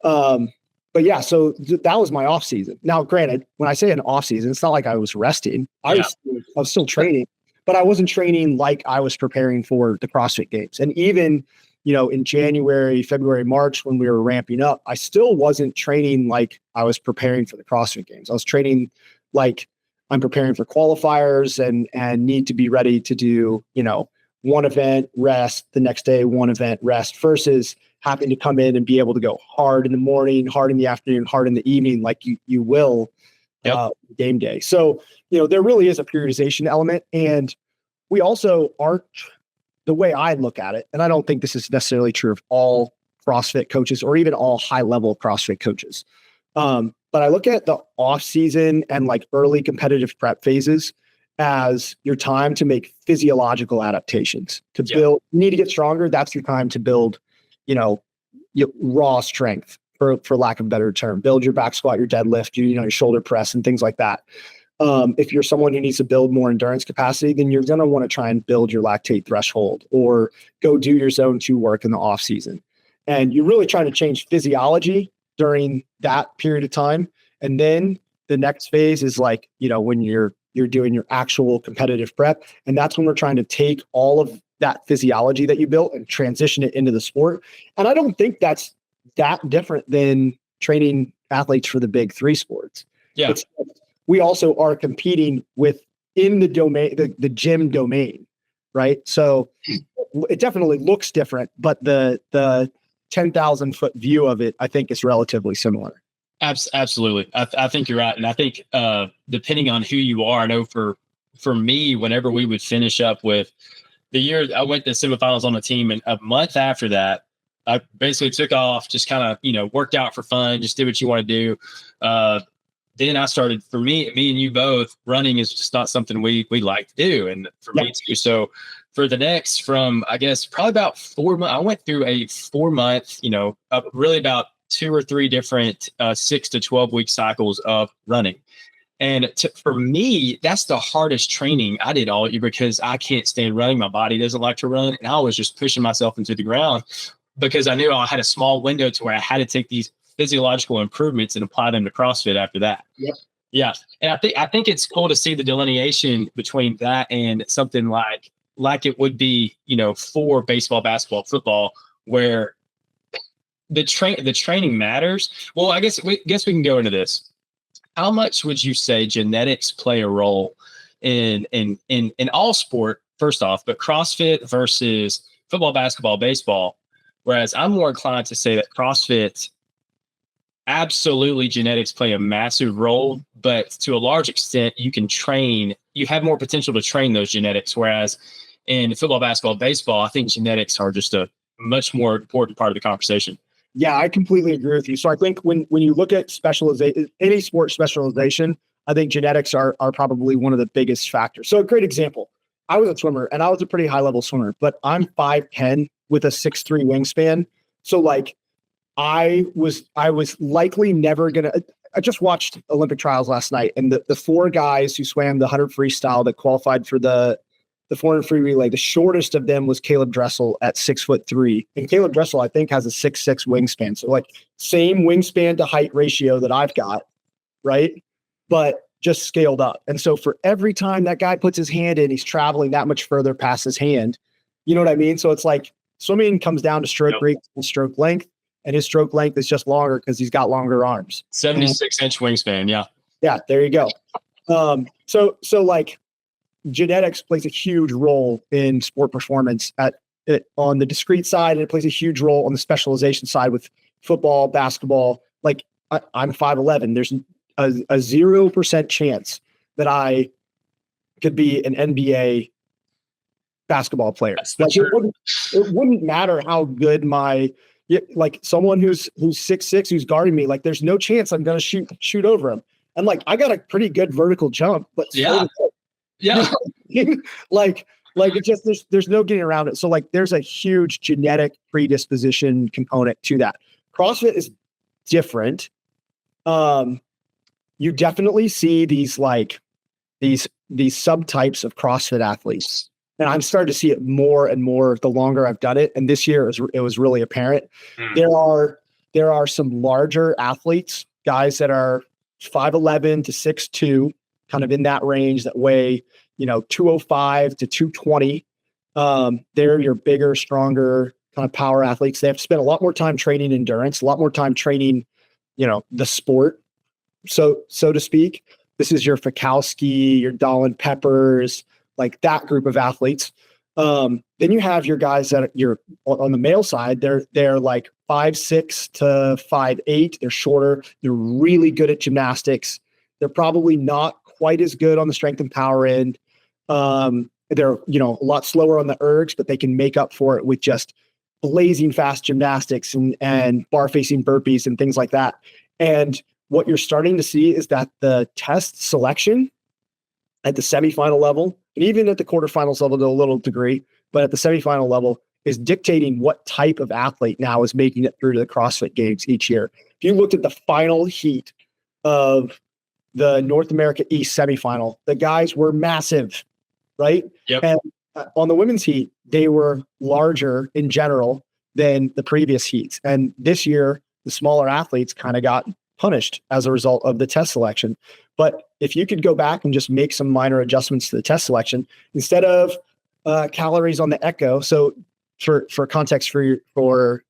But yeah, so that was my off season. Now, granted, when I say an off season, it's not like I was resting. I was still training, but I wasn't training like I was preparing for the CrossFit Games. And even, in January, February, March, when we were ramping up, I still wasn't training like I was preparing for the CrossFit Games. I was training like I'm preparing for qualifiers and need to be ready to do, one event, rest, the next day, one event, rest, versus having to come in and be able to go hard in the morning, hard in the afternoon, hard in the evening, like you will game day. So, there really is a periodization element. And we also aren't, the way I look at it, and I don't think this is necessarily true of all CrossFit coaches or even all high level CrossFit coaches. But I look at the off season and like early competitive prep phases as your time to make physiological adaptations to build. You need to get stronger. That's your time to build, raw strength, for lack of a better term. Build your back squat, your deadlift, your shoulder press, and things like that. If you're someone who needs to build more endurance capacity, then you're going to want to try and build your lactate threshold or go do your zone 2 work in the off season. And you're really trying to change physiology during that period of time. And then the next phase is like, when you're doing your actual competitive prep. And that's when we're trying to take all of that physiology that you built and transition it into the sport. And I don't think that's that different than training athletes for the big 3 sports. Yeah. We also are competing within the domain, the gym domain, right? So it definitely looks different, but the 10,000 foot view of it, I think, is relatively similar. Absolutely. I think you're right. And I think depending on who you are, I know for me, whenever we would finish up with the year, I went to semifinals on the team, and a month after that, I basically took off, just kind of, worked out for fun, just did what you want to do. Then I started, for me and you both, running is just not something we like to do. And for me too. So for the next, from, I guess, probably about 4 months, I went through a 4 month, really about 2 or 3 different 6 to 12 week cycles of running. And for me, that's the hardest training I did all year, because I can't stand running. My body doesn't like to run. And I was just pushing myself into the ground because I knew I had a small window to where I had to take these physiological improvements and apply them to CrossFit after that. Yep. Yeah. And I think it's cool to see the delineation between that and something like it would be, for baseball, basketball, football, where the training matters. Well, I guess we can go into this. How much would you say genetics play a role in all sport, first off, but CrossFit versus football, basketball, baseball? Whereas I'm more inclined to say that CrossFit, absolutely, genetics play a massive role, but to a large extent, you have more potential to train those genetics. Whereas in football, basketball, baseball, I think genetics are just a much more important part of the conversation. Yeah, I completely agree with you. So I think when you look at specialization, any sport specialization, I think genetics are probably one of the biggest factors. So a great example, I was a swimmer and I was a pretty high level swimmer, but I'm 5'10" with a 6'3" wingspan. So like I was likely never going to, I just watched Olympic trials last night, and the 4 guys who swam the 100 freestyle that qualified for the the 400 free relay, the shortest of them was Caleb Dressel at 6'3". And Caleb Dressel, I think, has a 6'6" wingspan. So like same wingspan to height ratio that I've got, right? But just scaled up. And so for every time that guy puts his hand in, he's traveling that much further past his hand. You know what I mean? So it's like swimming comes down to stroke rate and stroke length, and his stroke length is just longer because he's got longer arms. 76-inch wingspan. Yeah. Yeah, there you go. So like genetics plays a huge role in sport performance on the discrete side, and it plays a huge role on the specialization side with football, basketball. Like I'm 5'11". There's a 0% chance that I could be an NBA basketball player. Like it wouldn't matter how good like someone who's 6'6", who's guarding me, like there's no chance I'm going to shoot over him. And like, I got a pretty good vertical jump, but yeah. like it just, there's no getting around it. So like, there's a huge genetic predisposition component to that. CrossFit is different. You definitely see these subtypes of CrossFit athletes. And I'm starting to see it more and more the longer I've done it. And this year it was really apparent. There are some larger athletes, guys that are 5'11" to 6'2", kind of in that range, that weigh, 205 to 220. They're your bigger, stronger kind of power athletes. They have to spend a lot more time training endurance, a lot more time training, the sport, so to speak. This is your Fikowski, your Dolan Peppers, like that group of athletes. Then you have your guys that you're on the male side. They're like 5'6" to 5'8". They're shorter. They're really good at gymnastics. They're probably not quite as good on the strength and power end. They're, a lot slower on the ergs, but they can make up for it with just blazing fast gymnastics and bar facing burpees and things like that. And what you're starting to see is that the test selection at the semifinal level, and even at the quarterfinals level to a little degree, but at the semifinal level, is dictating what type of athlete now is making it through to the CrossFit Games each year. If you looked at the final heat of the North America East semifinal, the guys were massive, right? Yep. And on the women's heat, they were larger in general than the previous heats. And this year, the smaller athletes kind of got punished as a result of the test selection. But if you could go back and just make some minor adjustments to the test selection, instead of calories on the echo. So for context for your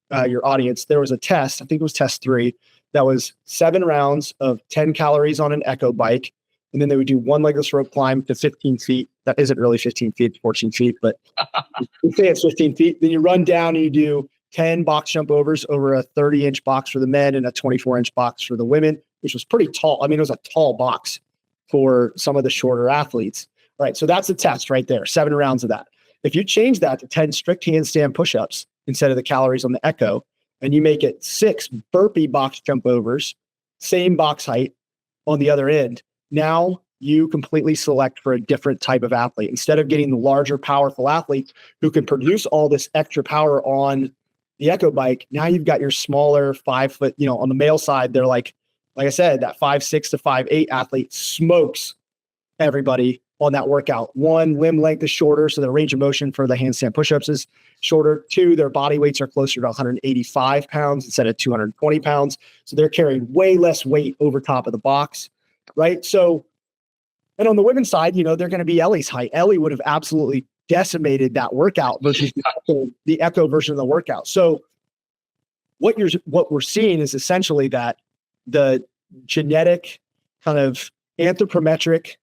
audience, there was a test, I think it was test 3, that was 7 rounds of 10 calories on an echo bike. And then they would do one legless rope climb to 15 feet. That isn't really 15 feet, 14 feet, but we say it's 15 feet. Then you run down and you do 10 box jump overs over a 30-inch box for the men and a 24-inch box for the women, which was pretty tall. I mean, it was a tall box for some of the shorter athletes. All right. So that's a test right there, 7 rounds of that. If you change that to 10 strict handstand push-ups instead of the calories on the echo, and you make it 6 burpee box jump overs, same box height on the other end, now you completely select for a different type of athlete. Instead of getting the larger, powerful athlete who can produce all this extra power on the echo bike, now you've got your smaller 5 foot, on the male side, they're like I said, that 5'6" to 5'8" athlete smokes everybody on that workout. 1, limb length is shorter, so the range of motion for the handstand push-ups is shorter. 2, their body weights are closer to 185 pounds instead of 220 pounds. So they're carrying way less weight over top of the box, right? So, and on the women's side, they're going to be Ellie's height. Ellie would have absolutely decimated that workout versus the echo version of the workout. So what we're seeing is essentially that the genetic kind of anthropometric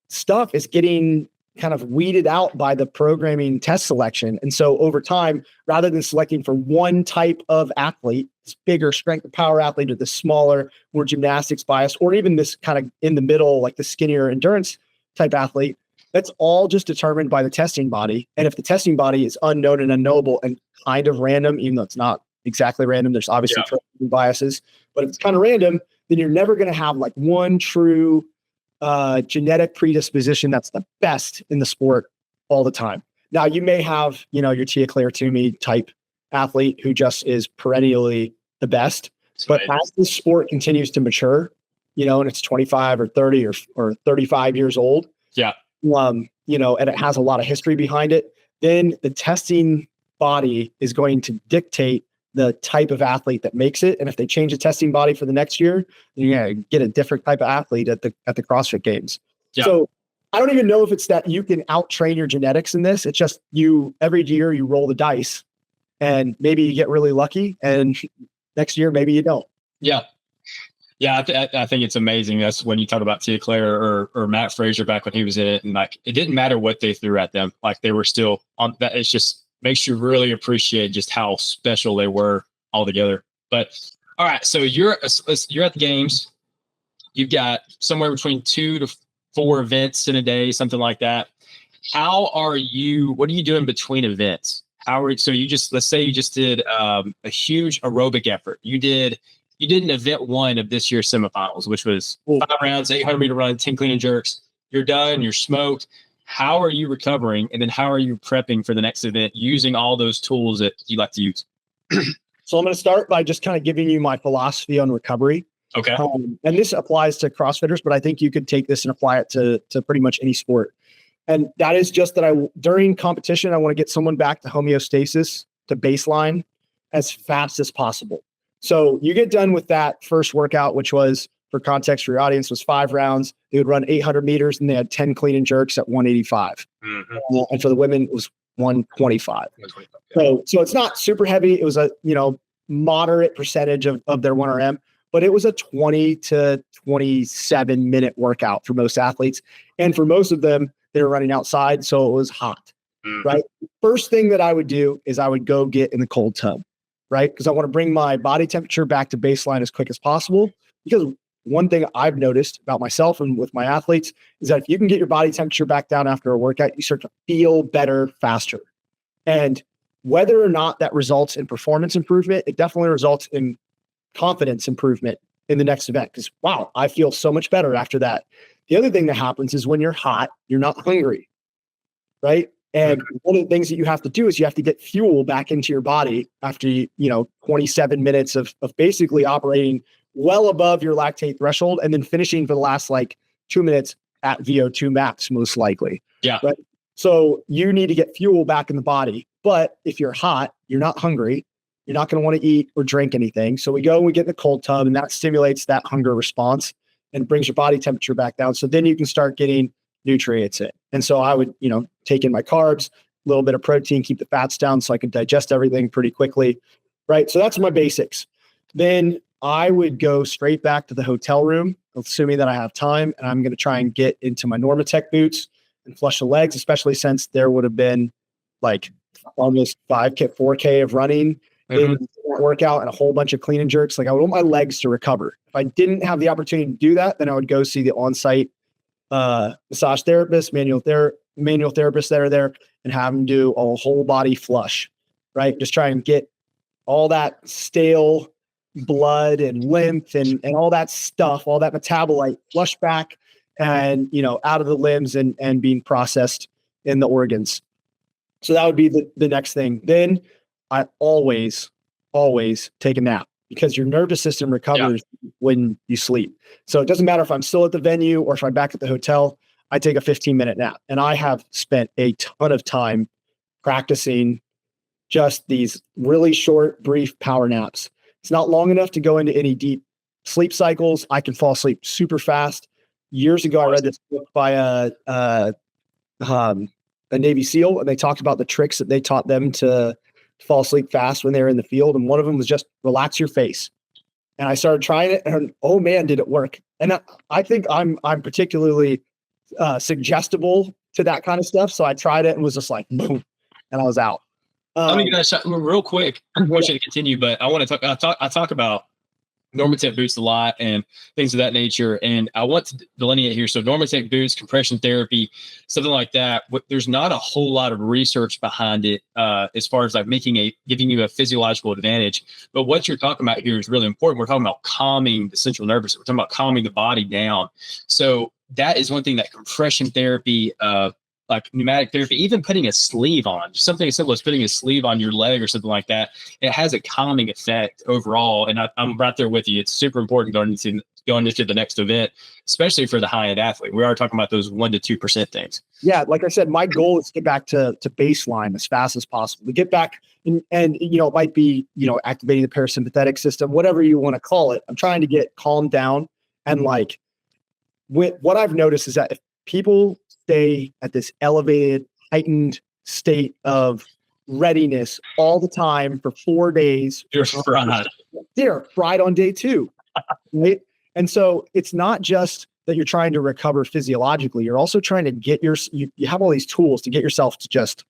stuff is getting kind of weeded out by the programming test selection. And so over time, rather than selecting for one type of athlete, this bigger strength and power athlete, or the smaller, more gymnastics biased, or even this kind of in the middle, like the skinnier endurance type athlete, that's all just determined by the testing body. And if the testing body is unknown and unknowable and kind of random, even though it's not exactly random, there's obviously biases, but if it's kind of random, then you're never going to have like one true genetic predisposition that's the best in the sport all the time. Now you may have, your Tia Claire Toomey type athlete who just is perennially the best, but as the sport continues to mature, and it's 25 or 30 or 35 years old, and it has a lot of history behind it, then the testing body is going to dictate the type of athlete that makes it. And if they change the testing body for the next year, you're going to get a different type of athlete at the CrossFit Games. Yeah. So I don't even know if it's that you can out train your genetics in this. It's just every year you roll the dice and maybe you get really lucky and next year, maybe you don't. Yeah. Yeah. I think it's amazing. That's when you talk about Tia Claire or Matt Fraser back when he was in it. And like, it didn't matter what they threw at them. Like they were still on that. It's just makes you really appreciate just how special they were all together. But all right. So you're at the games. You've got somewhere between 2 to 4 events in a day, something like that. What are you doing between events? So let's say you just did a huge aerobic effort. You did an event 1 of this year's semifinals, which was 5 rounds, 800 meter run, 10 clean and jerks. You're done. You're smoked. How are you recovering? And then how are you prepping for the next event using all those tools that you like to use? So I'm going to start by just kind of giving you my philosophy on recovery. Okay. And this applies to CrossFitters, but I think you could take this and apply it to pretty much any sport. And that is just that during competition, I want to get someone back to homeostasis, to baseline as fast as possible. So you get done with that first workout, which was, for context for your audience, was 5 rounds. They would run 800 meters and they had 10 clean and jerks at 185. Mm-hmm. And for the women, it was 125. Yeah. So it's not super heavy. It was a, moderate percentage of their 1RM, but it was a 20 to 27 minute workout for most athletes. And for most of them, they were running outside. So it was hot, right? First thing that I would do is I would go get in the cold tub, right? Because I want to bring my body temperature back to baseline as quick as possible. Because one thing I've noticed about myself and with my athletes is that if you can get your body temperature back down after a workout, you start to feel better faster. And whether or not that results in performance improvement, it definitely results in confidence improvement in the next event. Because, wow, I feel so much better after that. The other thing that happens is when you're hot, you're not hungry, right? And one of the things that you have to do is you have to get fuel back into your body after 27 minutes of basically operating well above your lactate threshold, and then finishing for the last 2 minutes at VO2 max, most likely. Yeah. Right? So you need to get fuel back in the body. But if you're hot, you're not hungry, you're not going to want to eat or drink anything. So we go and we get in the cold tub, and that stimulates that hunger response and brings your body temperature back down. So then you can start getting nutrients in. And so I would, take in my carbs, a little bit of protein, keep the fats down so I could digest everything pretty quickly. Right. So that's my basics. Then I would go straight back to the hotel room, assuming that I have time, and I'm going to try and get into my Normatec boots and flush the legs, especially since there would have been almost 5K, 4K of running in that workout and a whole bunch of clean and jerks. I would want my legs to recover. If I didn't have the opportunity to do that, then I would go see the on-site massage therapist, manual therapists that are there, and have them do a whole body flush, right? Just try and get all that stale blood and lymph and all that stuff, all that metabolite flushed back and, out of the limbs and being processed in the organs. So that would be the next thing. Then I always take a nap, because your nervous system recovers when you sleep. So it doesn't matter if I'm still at the venue or if I'm back at the hotel, I take a 15-minute nap. And I have spent a ton of time practicing just these really short, brief power naps. It's not long enough to go into any deep sleep cycles. I can fall asleep super fast. Years ago, I read this book by a Navy SEAL, and they talked about the tricks that they taught them to fall asleep fast when they were in the field. And one of them was just relax your face. And I started trying it, and oh man, did it work. And I think I'm particularly suggestible to that kind of stuff. So I tried it and was just like, boom, and I was out. Let me get a shot real quick. I want you to continue, but I want to talk about Normatec boots a lot and things of that nature. And I want to delineate here. So Normatec boots, compression therapy, something like that. There's not a whole lot of research behind it as far as giving you a physiological advantage. But what you're talking about here is really important. We're talking about calming the central nervous system. We're talking about calming the body down. So that is one thing that compression therapy like pneumatic therapy, even putting a sleeve on, just something as simple as putting a sleeve on your leg or something like that, it has a calming effect overall. And I'm right there with you. It's super important going into the next event, especially for the high-end athlete. We are talking about those 1% to 2% things. Yeah, like I said, my goal is to get back to baseline as fast as possible. To get back, and it might be, activating the parasympathetic system, whatever you want to call it. I'm trying to get calmed down. And like, what I've noticed is that if people stay at this elevated, heightened state of readiness all the time for 4 days, You're fried. they're fried on day 2, right? And so it's not just that you're trying to recover physiologically. You're also trying to get you have all these tools to get yourself to just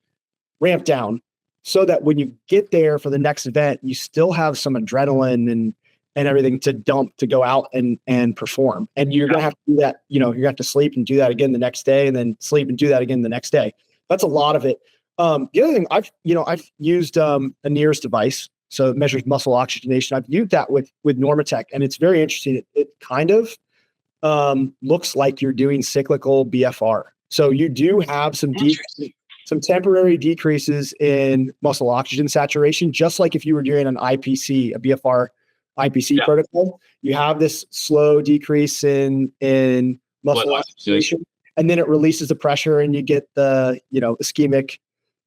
ramp down so that when you get there for the next event, you still have some adrenaline and everything to dump to go out and perform. And you're going to have to do that. You're going to have to sleep and do that again the next day, and then sleep and do that again the next day. That's a lot of it. The other thing I've used a NIRS device. So it measures muscle oxygenation. I've used that with Normatec, and it's very interesting. It kind of looks like you're doing cyclical BFR. So you do have some temporary decreases in muscle oxygen saturation, just like if you were doing an IPC, a BFR IPC protocol. You have this slow decrease in muscle oxygenation, and then it releases the pressure, and you get the ischemic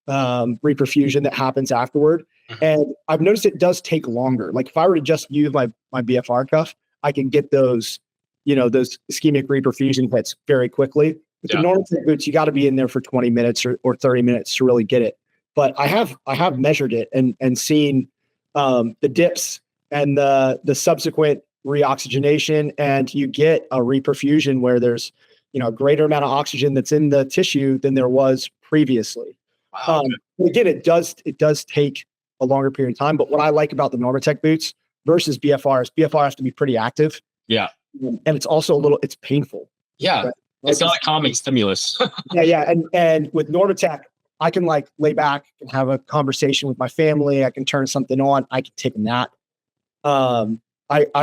reperfusion that happens afterward. And I've noticed it does take longer. Like if I were to just use my BFR cuff, I can get those ischemic reperfusion hits very quickly. With the normal boots, you got to be in there for 20 minutes or 30 minutes to really get it. But I have measured it and seen the dips and the subsequent reoxygenation, and you get a reperfusion where there's a greater amount of oxygen that's in the tissue than there was previously. Wow. Again, it does take a longer period of time. But what I like about the Normatec boots versus BFR is BFR has to be pretty active. Yeah. And it's also it's painful. Yeah. Right? It's not a calming stimulus. Yeah. And with Normatec, I can lay back and have a conversation with my family. I can turn something on. I can take a nap. I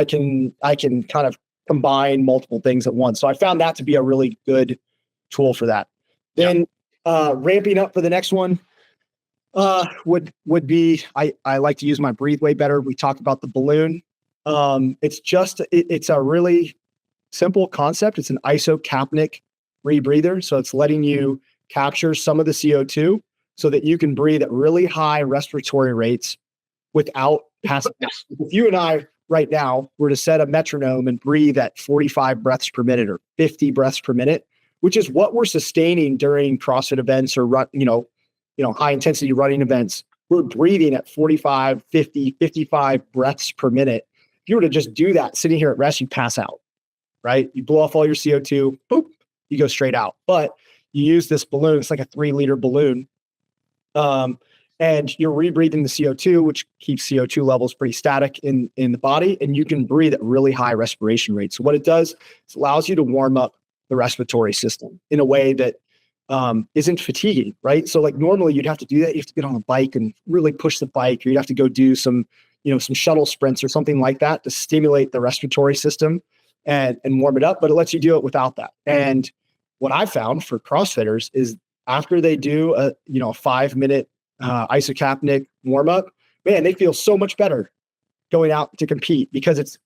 can kind of combine multiple things at once. So I found that to be a really good tool for that. Then ramping up for the next one would be I like to use my Breathe Way Better. We talked about the balloon. It's a really simple concept. It's an isocapnic rebreather. So it's letting you capture some of the CO2 so that you can breathe at really high respiratory rates without passing. If you and I right now were to set a metronome and breathe at 45 breaths per minute or 50 breaths per minute, which is what we're sustaining during CrossFit events or high intensity running events, we're breathing at 45, 50, 55 breaths per minute. If you were to just do that sitting here at rest, you pass out, right? You blow off all your CO2, boop, you go straight out. But you use this balloon, it's like a 3-liter balloon. And you're rebreathing the CO2, which keeps CO2 levels pretty static in the body. And you can breathe at really high respiration rates. So what it does is allows you to warm up the respiratory system in a way that isn't fatiguing, right? So normally you'd have to do that. You have to get on a bike and really push the bike, or you'd have to go do some shuttle sprints or something like that to stimulate the respiratory system and warm it up. But it lets you do it without that. And what I found for CrossFitters is after they do a 5-minute isocapnic warm up, man, they feel so much better going out to compete, because it's,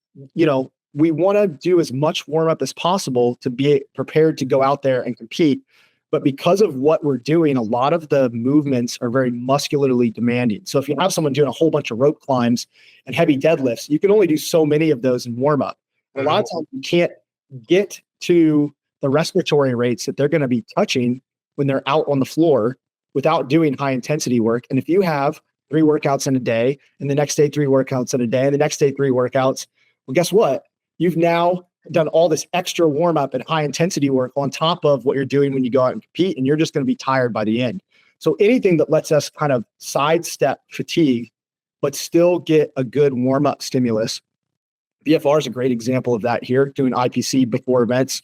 we want to do as much warm up as possible to be prepared to go out there and compete. But because of what we're doing, a lot of the movements are very muscularly demanding. So if you have someone doing a whole bunch of rope climbs and heavy deadlifts, you can only do so many of those in warm up. A lot of times you can't get to the respiratory rates that they're going to be touching when they're out on the floor without doing high intensity work. And if you have 3 workouts in a day, and the next day 3 workouts in a day, and the next day 3 workouts, well, guess what? You've now done all this extra warm up and high intensity work on top of what you're doing when you go out and compete, and you're just going to be tired by the end. So anything that lets us kind of sidestep fatigue, but still get a good warm up stimulus. BFR is a great example of that here, doing IPC before events.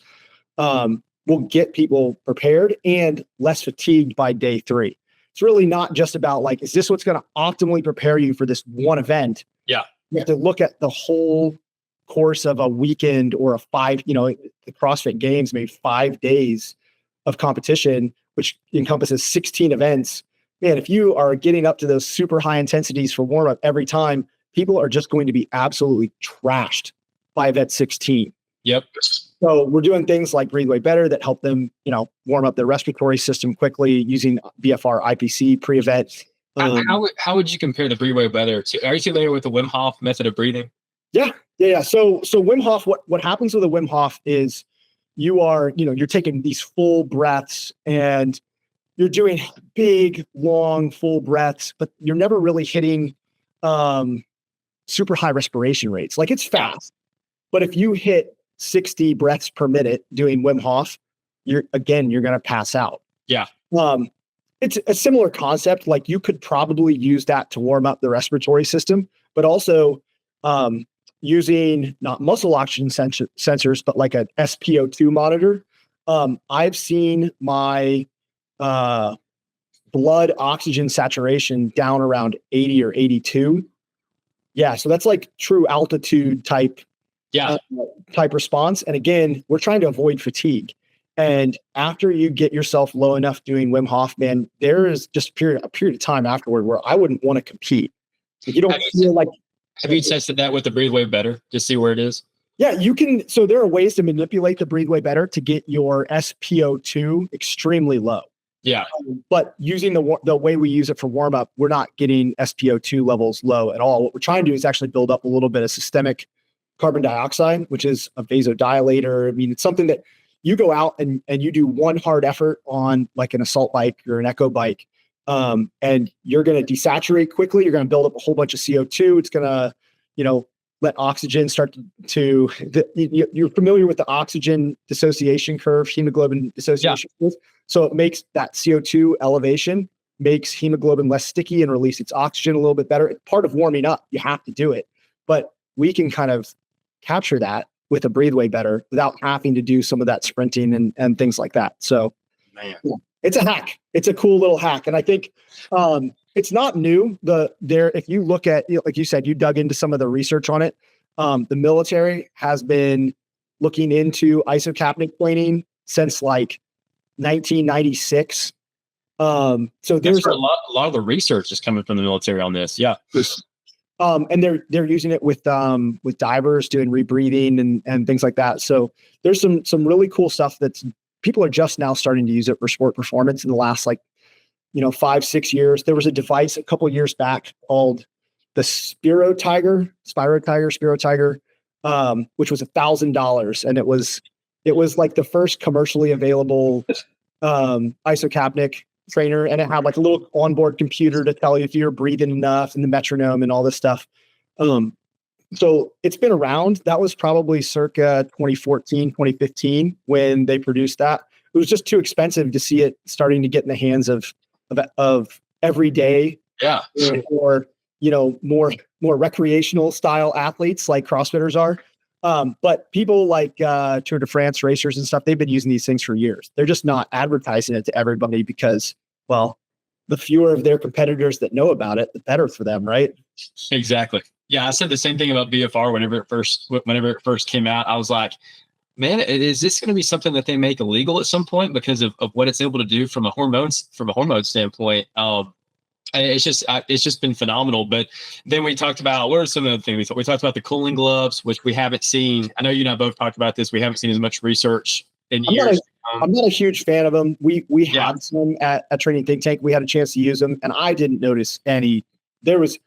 Will get people prepared and less fatigued by day 3. It's really not just about is this what's going to optimally prepare you for this one event? Yeah. You have to look at the whole course of a weekend or the CrossFit Games, maybe 5 days of competition which encompasses 16 events, man, if you are getting up to those super high intensities for warm up every time, people are just going to be absolutely trashed by event 16. Yep. So we're doing things like Breathe Way Better that help them, warm up their respiratory system quickly using BFR IPC pre-event. How would you compare the Breathe Way Better to? Are you familiar with the Wim Hof method of breathing? Yeah. So Wim Hof, what happens with a Wim Hof is you're taking these full breaths and you're doing big, long, full breaths, but you're never really hitting super high respiration rates. Like, it's fast, but if you hit 60 breaths per minute doing Wim Hof, you're going to pass out. Yeah. It's a similar concept. Like, you could probably use that to warm up the respiratory system, but also using not muscle oxygen sensors, but like an SpO2 monitor. I've seen my blood oxygen saturation down around 80 or 82. Yeah. So that's like true altitude type response. And again, we're trying to avoid fatigue. And after you get yourself low enough doing Wim Hof, man, there is just a period of time afterward where I wouldn't want to compete. Like, you don't feel like. Have you tested that with the Breathe Way Better to see where it is? Yeah, you can. So there are ways to manipulate the Breathe Way Better to get your SpO2 extremely low. Yeah. But using the way we use it for warm up, we're not getting SpO2 levels low at all. What we're trying to do is actually build up a little bit of systemic carbon dioxide, which is a vasodilator. I mean, it's something that you go out and you do one hard effort on, like an assault bike or an echo bike, and you're going to desaturate quickly. You're going to build up a whole bunch of CO2. It's going to, let oxygen start to you're familiar with the oxygen dissociation curve, hemoglobin dissociation curve. So it makes that CO2 elevation makes hemoglobin less sticky and release its oxygen a little bit better. It's part of warming up. You have to do it, but we can kind of capture that with a Breathe Way Better without having to do some of that sprinting and things like that. So, man, it's a hack. It's a cool little hack. And I think it's not new. If you look at, like you said, you dug into some of the research on it. The military has been looking into isocapnic planing since like 1996. So there's a lot of the research is coming from the military on this. Yeah. And they're using it with divers doing rebreathing and things like that. So there's some really cool stuff that's people are just now starting to use it for sport performance in the last 5-6 years. There was a device a couple of years back called the Spiro Tiger, which was $1,000, and it was like the first commercially available isocapnic trainer, and it had like a little onboard computer to tell you if you're breathing enough and the metronome and all this stuff. So it's been around. That was probably circa 2014, 2015 when they produced that. It was just too expensive to see it starting to get in the hands of everyday, or more recreational style athletes like CrossFitters are. But people like Tour de France racers and stuff, they've been using these things for years. They're just not advertising it to everybody because, well, the fewer of their competitors that know about it, the better for them, right? Exactly. Yeah, I said the same thing about BFR whenever it first came out. I was like, man, is this going to be something that they make illegal at some point because of what it's able to do from a hormone standpoint? It's just been phenomenal. But then we talked about, what are some of the things we talked about? The cooling gloves, which we haven't seen. I know you and I both talked about this. We haven't seen as much research in years. I'm not a huge fan of them. We had some at Training Think Tank. We had a chance to use them, and I didn't notice any. There was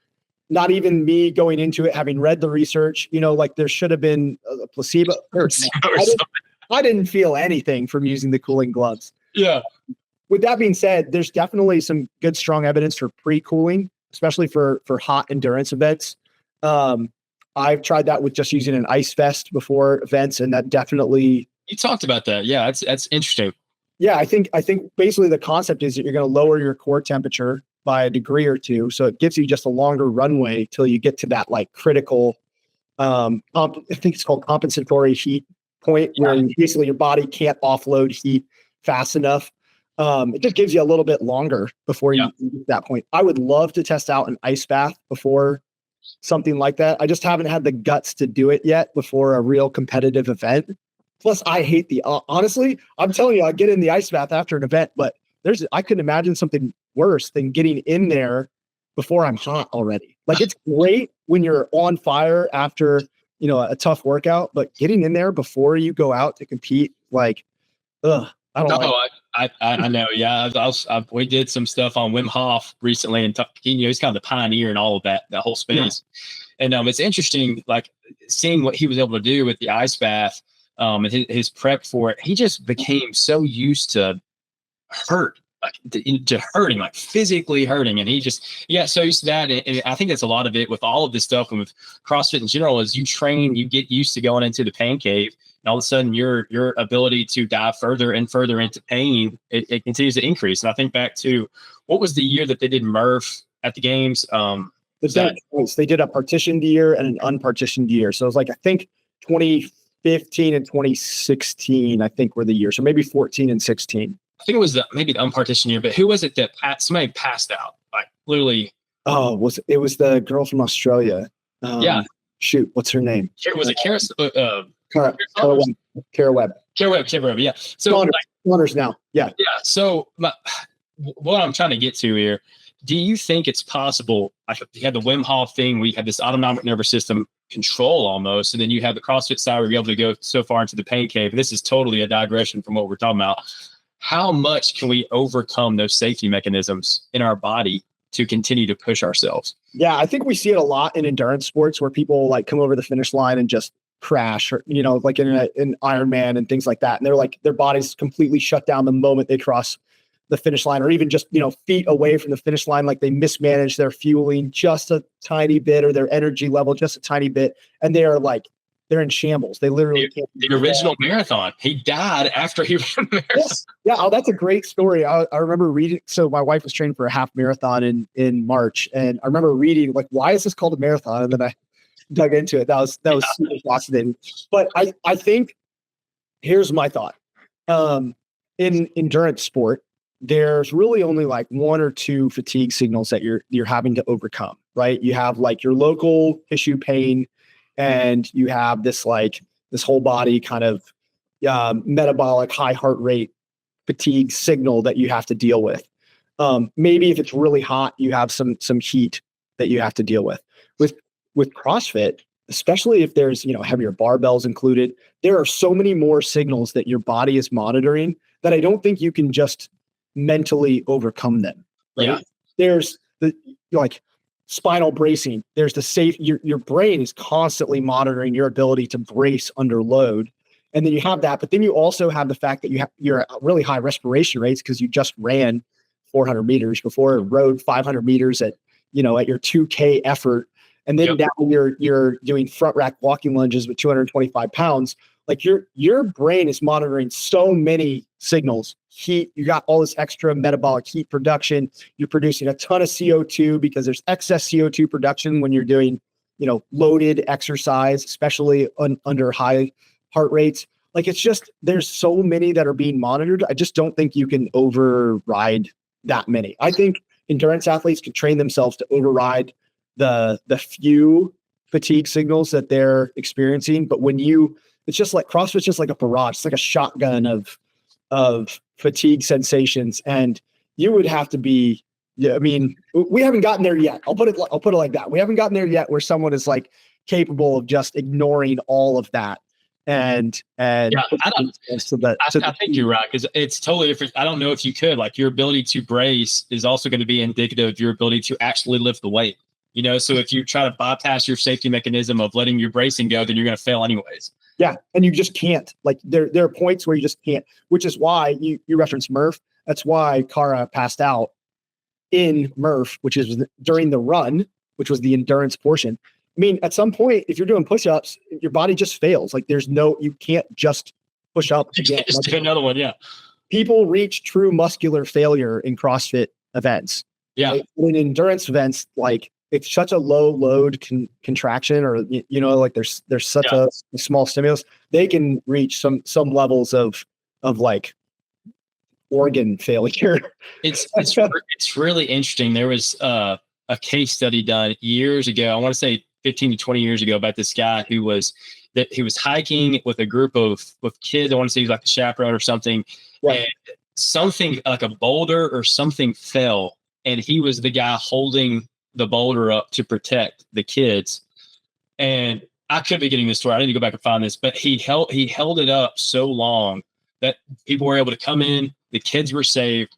not even me going into it, having read the research, like there should have been a placebo. I didn't feel anything from using the cooling gloves. Yeah. With that being said, there's definitely some good, strong evidence for pre-cooling, especially for hot endurance events. I've tried that with just using an ice vest before events, and that definitely. You talked about that. Yeah, that's interesting. Yeah, I think basically the concept is that you're going to lower your core temperature by a degree or two. So it gives you just a longer runway till you get to that like critical, I think it's called compensatory heat point, where basically your body can't offload heat fast enough. It just gives you a little bit longer before you get to that point. I would love to test out an ice bath before something like that. I just haven't had the guts to do it yet before a real competitive event. Plus, I hate honestly, I'm telling you, I get in the ice bath after an event, but I couldn't imagine something worse than getting in there before I'm hot already. Like, it's great when you're on fire after, a tough workout, but getting in there before you go out to compete, like, I don't like it. I know. Yeah. We did some stuff on Wim Hof recently, and he's kind of the pioneer in all of that whole space. Yeah. And it's interesting, like, seeing what he was able to do with the ice bath, and his prep for it. He just became so used to hurting, like physically hurting. And he just, so used to that. And I think that's a lot of it with all of this stuff and with CrossFit in general is you train, you get used to going into the pain cave. And all of a sudden your ability to dive further and further into pain, it continues to increase. And I think back to what was the year that they did Murph at the games? They did a partitioned year and an unpartitioned year. So it was like, I think 2015 and 2016, I think were the years. So maybe 14 and 16. I think it was maybe the unpartitioned year, but who was it that somebody passed out? Like, literally. Oh, it was the girl from Australia? Shoot, what's her name? Was it Kara? Kara Webb. Yeah. So Saunders now. Yeah. Yeah. So what I'm trying to get to here, do you think it's possible? You had the Wim Hof thing, we had this autonomic nervous system control almost, and then you have the CrossFit side where you're able to go so far into the pain cave. This is totally a digression from what we're talking about. How much can we overcome those safety mechanisms in our body to continue to push ourselves? Yeah, I think we see it a lot in endurance sports where people like come over the finish line and just crash, or like in Ironman and things like that, and they're like, their body's completely shut down the moment they cross the finish line, or even just feet away from the finish line, like they mismanage their fueling just a tiny bit or their energy level just a tiny bit, and they're in shambles. They literally can't. The original marathon, he died after he ran the marathon. Yes. Yeah. Oh, that's a great story. I remember reading. So my wife was training for a half marathon in March, and I remember reading like, why is this called a marathon? And then I dug into it. That was super fascinating. But I think here's my thought. In endurance sport, there's really only like one or two fatigue signals that you're having to overcome, right? You have like your local tissue pain, and you have this whole body kind of metabolic high heart rate fatigue signal that you have to deal with. Maybe if it's really hot, you have some heat that you have to deal with. With CrossFit, especially if there's heavier barbells included, there are so many more signals that your body is monitoring that I don't think you can just mentally overcome them. Right? Yeah. There's the spinal bracing. There's your brain is constantly monitoring your ability to brace under load. And then you have that, but then you also have the fact that you're at really high respiration rates because you just ran 400 meters before, rode 500 meters at your 2K effort. And then now you're doing front rack walking lunges with 225 pounds. Like your brain is monitoring so many signals. Heat, you got all this extra metabolic heat production. You're producing a ton of CO2 because there's excess CO2 production when you're doing, loaded exercise, especially under high heart rates. Like, it's just, there's so many that are being monitored. I just don't think you can override that many. I think endurance athletes can train themselves to override the few fatigue signals that they're experiencing. But it's just like CrossFit's just like a barrage. It's like a shotgun of fatigue sensations. And you would have to be, we haven't gotten there yet. I'll put it like that. We haven't gotten there yet where someone is like capable of just ignoring all of that. I think you're right, because it's totally different. I don't know if you could, like, your ability to brace is also going to be indicative of your ability to actually lift the weight. So if you try to bypass your safety mechanism of letting your bracing go, then you're going to fail anyways. Yeah. And you just can't. Like, there are points where you just can't, which is why you referenced Murph. That's why Kara passed out in Murph, which is during the run, which was the endurance portion. I mean, at some point, if you're doing push-ups, your body just fails. Like, you can't just push up. Just do another one. Yeah. People reach true muscular failure in CrossFit events. Yeah. Like, in endurance events, like, it's such a low load contraction, or, like there's such a small stimulus, they can reach some levels of like organ failure. It's really interesting. There was a case study done years ago. I want to say 15 to 20 years ago, about this guy who was hiking with a group of kids. I want to say he was like a chaperone or something. Right. And something like a boulder or something fell, and he was the guy holding the boulder up to protect the kids. And I could be getting this story. I need to go back and find this, but he held it up so long that people were able to come in. The kids were saved.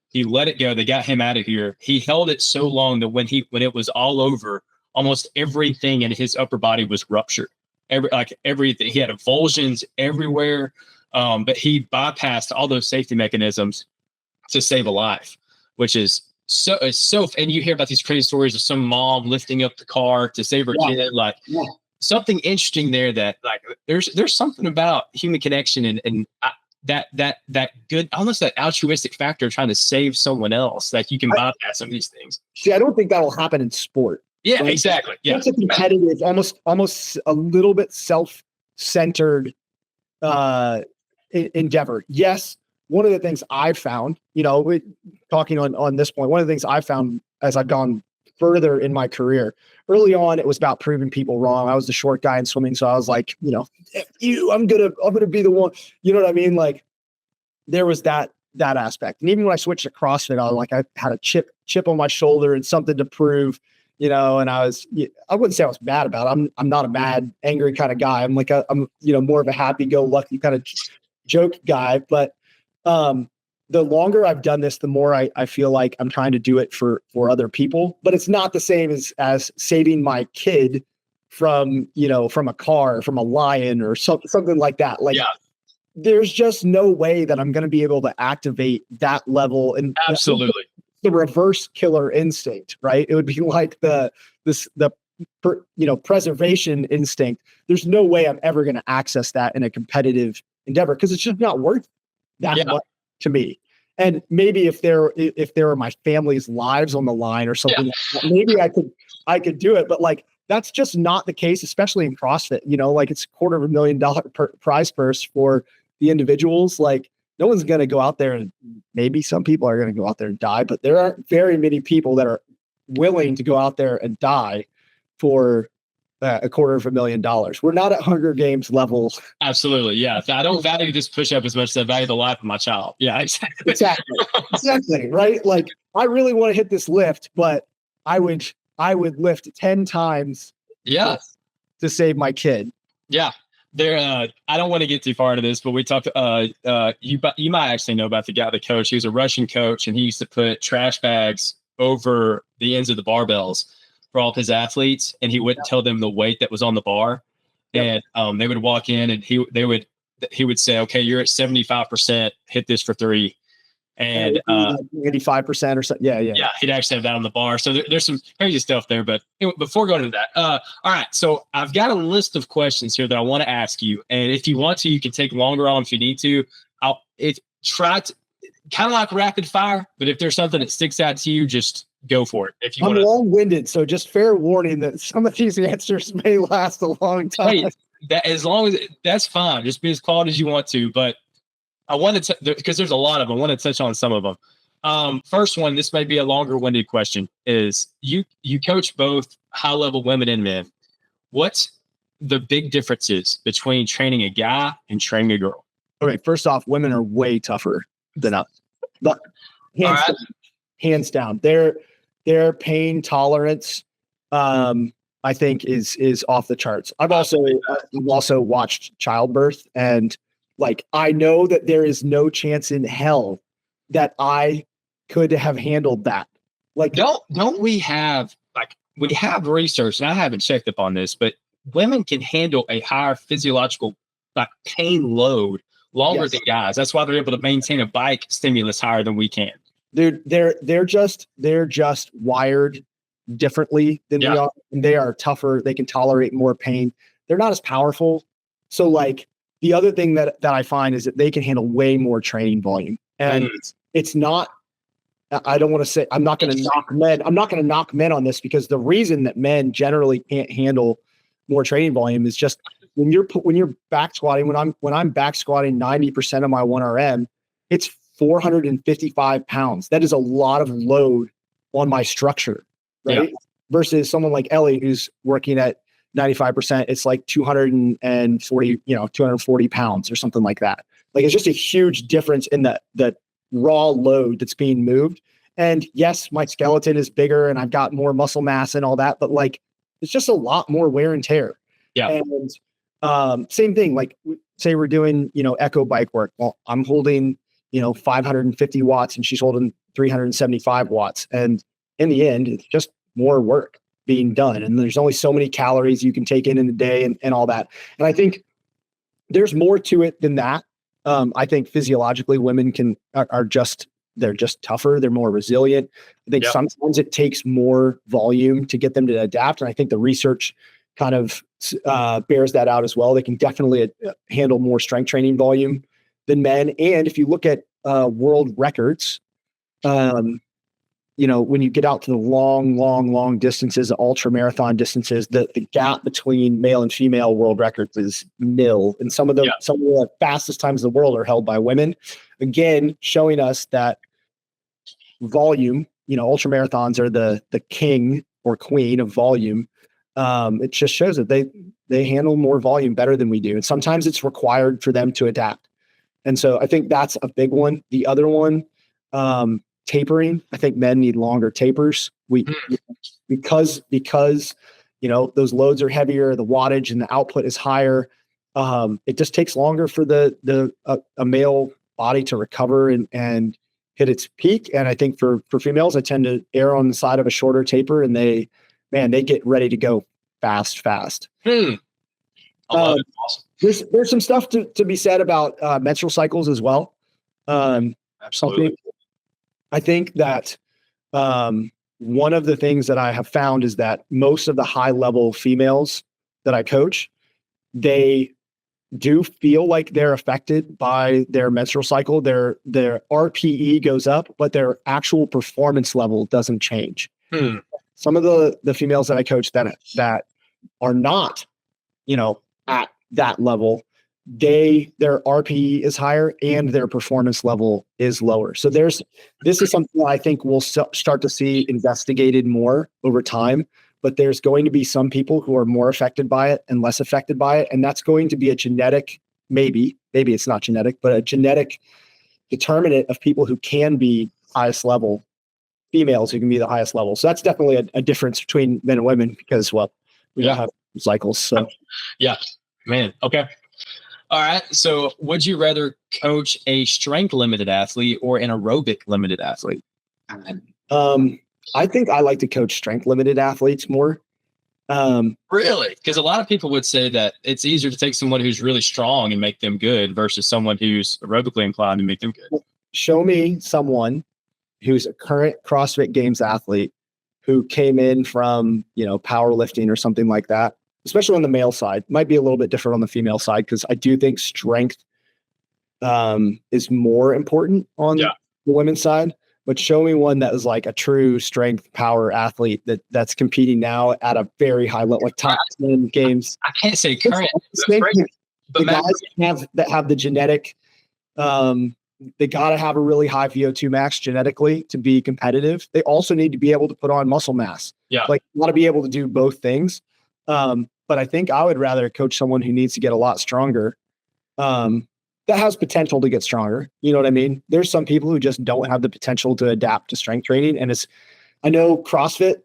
He let it go. They got him out of here. He held it so long that when it was all over, almost everything in his upper body was ruptured. Everything. He had avulsions everywhere, but he bypassed all those safety mechanisms to save a life, which is so. And you hear about these crazy stories of some mom lifting up the car to save her kid. Something interesting there that there's something about human connection and that good, almost that altruistic factor of trying to save someone else, that you can bypass some of these things. See, I don't think that'll happen in sport. Yeah, right? Exactly. Yeah. It's a competitive, almost a little bit self-centered endeavor. Yes. One of the things I've found, talking on this point, one of the things I've found as I've gone further in my career, early on, it was about proving people wrong. I was the short guy in swimming. So I was like, I'm going to be the one, you know what I mean? Like there was that aspect. And even when I switched to CrossFit, I had a chip on my shoulder and something to prove, and I wouldn't say I was bad about it. I'm not a mad, angry kind of guy. I'm like, I'm more of a happy-go-lucky kind of joke guy. But the longer I've done this, the more I feel like I'm trying to do it for other people, but it's not the same as saving my kid from a car, from a lion or something like that. Like, there's just no way that I'm going to be able to activate that level. And absolutely the reverse killer instinct, right? It would be like the preservation instinct. There's no way I'm ever going to access that in a competitive endeavor because it's just not worth that much to me. And maybe if there were my family's lives on the line or something, like that, maybe I could do it. But like, that's just not the case, especially in CrossFit, like it's $250,000 prize purse for the individuals. Like no one's going to go out there, and maybe some people are going to go out there and die, but there aren't very many people that are willing to go out there and die for $250,000. We're not at Hunger Games levels. Absolutely. Yeah. I don't value this push-up as much as I value the life of my child. Yeah, exactly. Exactly. Right. Like I really want to hit this lift, but I would lift 10 times. Yeah. To save my kid. Yeah. I don't want to get too far into this, but we talked, you might actually know about the coach. He was a Russian coach, and he used to put trash bags over the ends of the barbells for all of his athletes, and he wouldn't tell them the weight that was on the bar. And they would walk in, and he would say, okay, you're at 75%, hit this for 3. And 85% or something. Yeah. He'd actually have that on the bar. So there's some crazy stuff there. But anyway, before going to that, all right. So I've got a list of questions here that I want to ask you. And if you want to, you can take longer on if you need to. Try to kind of like rapid fire, but if there's something that sticks out to you, just go for it. If you want to. I'm long-winded, so just fair warning that some of these answers may last a long time. Hey, that's fine. Just be as quiet as you want to. But I wanted to, because there's a lot of them. I want to touch on some of them. First one, this may be a longer-winded question, is you coach both high-level women and men. What's the big differences between training a guy and training a girl? Okay, first off, women are way tougher than us. But hands down. Their pain tolerance, I think, is off the charts. I've also watched childbirth, and like I know that there is no chance in hell that I could have handled that. Like, don't we have research, and I haven't checked up on this, but women can handle a higher physiological pain load longer than guys. That's why they're able to maintain a bike stimulus higher than we can. Dude, they're just wired differently than we are. And they are tougher. They can tolerate more pain. They're not as powerful. So like the other thing that I find is that they can handle way more training volume. And it's not, I don't want to say, I'm not going to knock men. I'm not going to knock men on this, because the reason that men generally can't handle more training volume is just when you're back squatting, when I'm back squatting 90% of my 1RM, it's 455 pounds. That is a lot of load on my structure, right? Yeah. Versus someone like Ellie, who's working at 95%, it's like 240 pounds or something like that. Like, it's just a huge difference in the raw load that's being moved. And yes, my skeleton is bigger and I've got more muscle mass and all that, but like, it's just a lot more wear and tear. Yeah. And same thing, like say we're doing, echo bike work. Well, I'm holding, 550 watts and she's holding 375 watts. And in the end, it's just more work being done. And there's only so many calories you can take in a day and all that. And I think there's more to it than that. I think physiologically women they're just tougher. They're more resilient. I think sometimes it takes more volume to get them to adapt. And I think the research kind of bears that out as well. They can definitely handle more strength training volume than men. And if you look at world records, when you get out to the long distances, the ultra marathon distances, the gap between male and female world records is nil. And some of the fastest times in the world are held by women. Again, showing us that volume, ultra marathons are the king or queen of volume. It just shows that they handle more volume better than we do. And sometimes it's required for them to adapt. And so I think that's a big one. The other one, tapering. I think men need longer tapers. Because those loads are heavier, the wattage and the output is higher. It just takes longer for a male body to recover and hit its peak. And I think for females, I tend to err on the side of a shorter taper, and they get ready to go fast. I love it. Awesome. There's some stuff to be said about menstrual cycles as well. Absolutely. I think that one of the things that I have found is that most of the high level females that I coach, they do feel like they're affected by their menstrual cycle. Their RPE goes up, but their actual performance level doesn't change. Some of the females that I coach that are not, at that level, their RPE is higher and their performance level is lower. So this is something that I think we'll start to see investigated more over time, but there's going to be some people who are more affected by it and less affected by it. And that's going to be a genetic, maybe it's not genetic, but a genetic determinant of people who can be highest level, females who can be the highest level. So that's definitely a difference between men and women because, we don't have cycles. So yeah, man. Okay. All right. So would you rather coach a strength limited athlete or an aerobic limited athlete? I think I like to coach strength limited athletes more. Really? Because a lot of people would say that it's easier to take someone who's really strong and make them good versus someone who's aerobically inclined and make them good. Show me someone who's a current CrossFit Games athlete who came in from, powerlifting or something like that, especially on the male side. Might be a little bit different on the female side because I do think strength is more important on the women's side. But show me one that is like a true strength power athlete that's competing now at a very high level, like top 10 games. I can't say current. The guys that have the genetic, they got to have a really high VO2 max genetically to be competitive. They also need to be able to put on muscle mass. Yeah. Like you want to be able to do both things. But I think I would rather coach someone who needs to get a lot stronger. That has potential to get stronger. You know what I mean? There's some people who just don't have the potential to adapt to strength training. And I know CrossFit,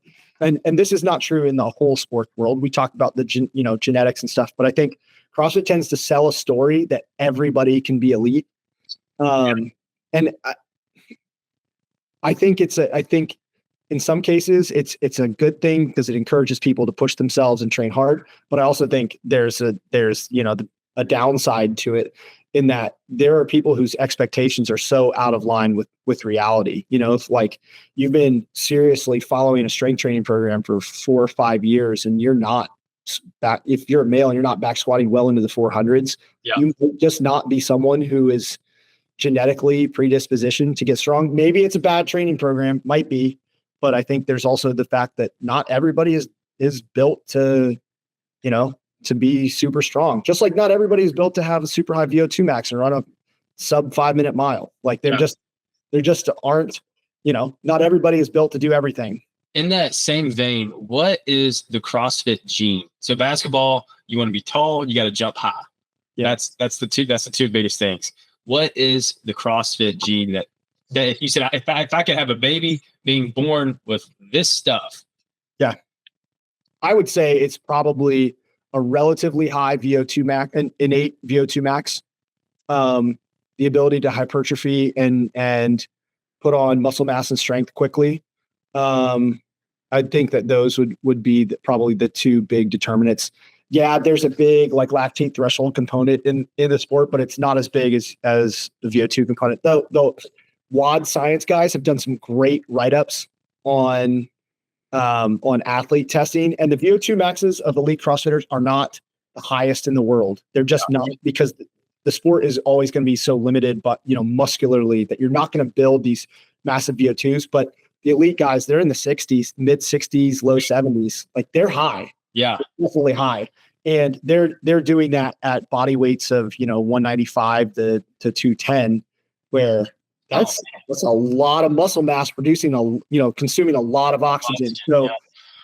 and this is not true in the whole sport world. We talk about the genetics and stuff, but I think CrossFit tends to sell a story that everybody can be elite. And I think in some cases it's a good thing because it encourages people to push themselves and train hard. But I also think there's a downside to it in that there are people whose expectations are so out of line with reality. It's like you've been seriously following a strength training program for 4 or 5 years and you're not back. If you're a male and you're not back squatting well into the 400s, you might just not be someone who is genetically predispositioned to get strong. Maybe it's a bad training program, might be, but I think there's also the fact that not everybody is built to, to be super strong. Just like not everybody is built to have a super high VO2 max and run a sub 5 minute mile. Like they're just aren't, not everybody is built to do everything. In that same vein, what is the CrossFit gene? So basketball, you want to be tall, you got to jump high. Yeah. That's the two biggest things. What is the CrossFit gene that that if you said, if I could have a baby being born with this stuff. Yeah. I would say it's probably a relatively high VO2 max, an innate VO2 max. The ability to hypertrophy and put on muscle mass and strength quickly. I think that those would be probably the two big determinants. Yeah, there's a big like lactate threshold component in the sport, but it's not as big as the VO2 component. Though WOD science guys have done some great write-ups on athlete testing, and the VO2 maxes of elite CrossFitters are not the highest in the world. They're just not, because the sport is always going to be so limited, but muscularly, that you're not going to build these massive VO2s. But the elite guys, they're in the 60s, mid 60s, low 70s. Like they're high. Yeah, they're definitely high. And they're doing that at body weights of 195 to 210, where that's a lot of muscle mass producing consuming a lot of oxygen. So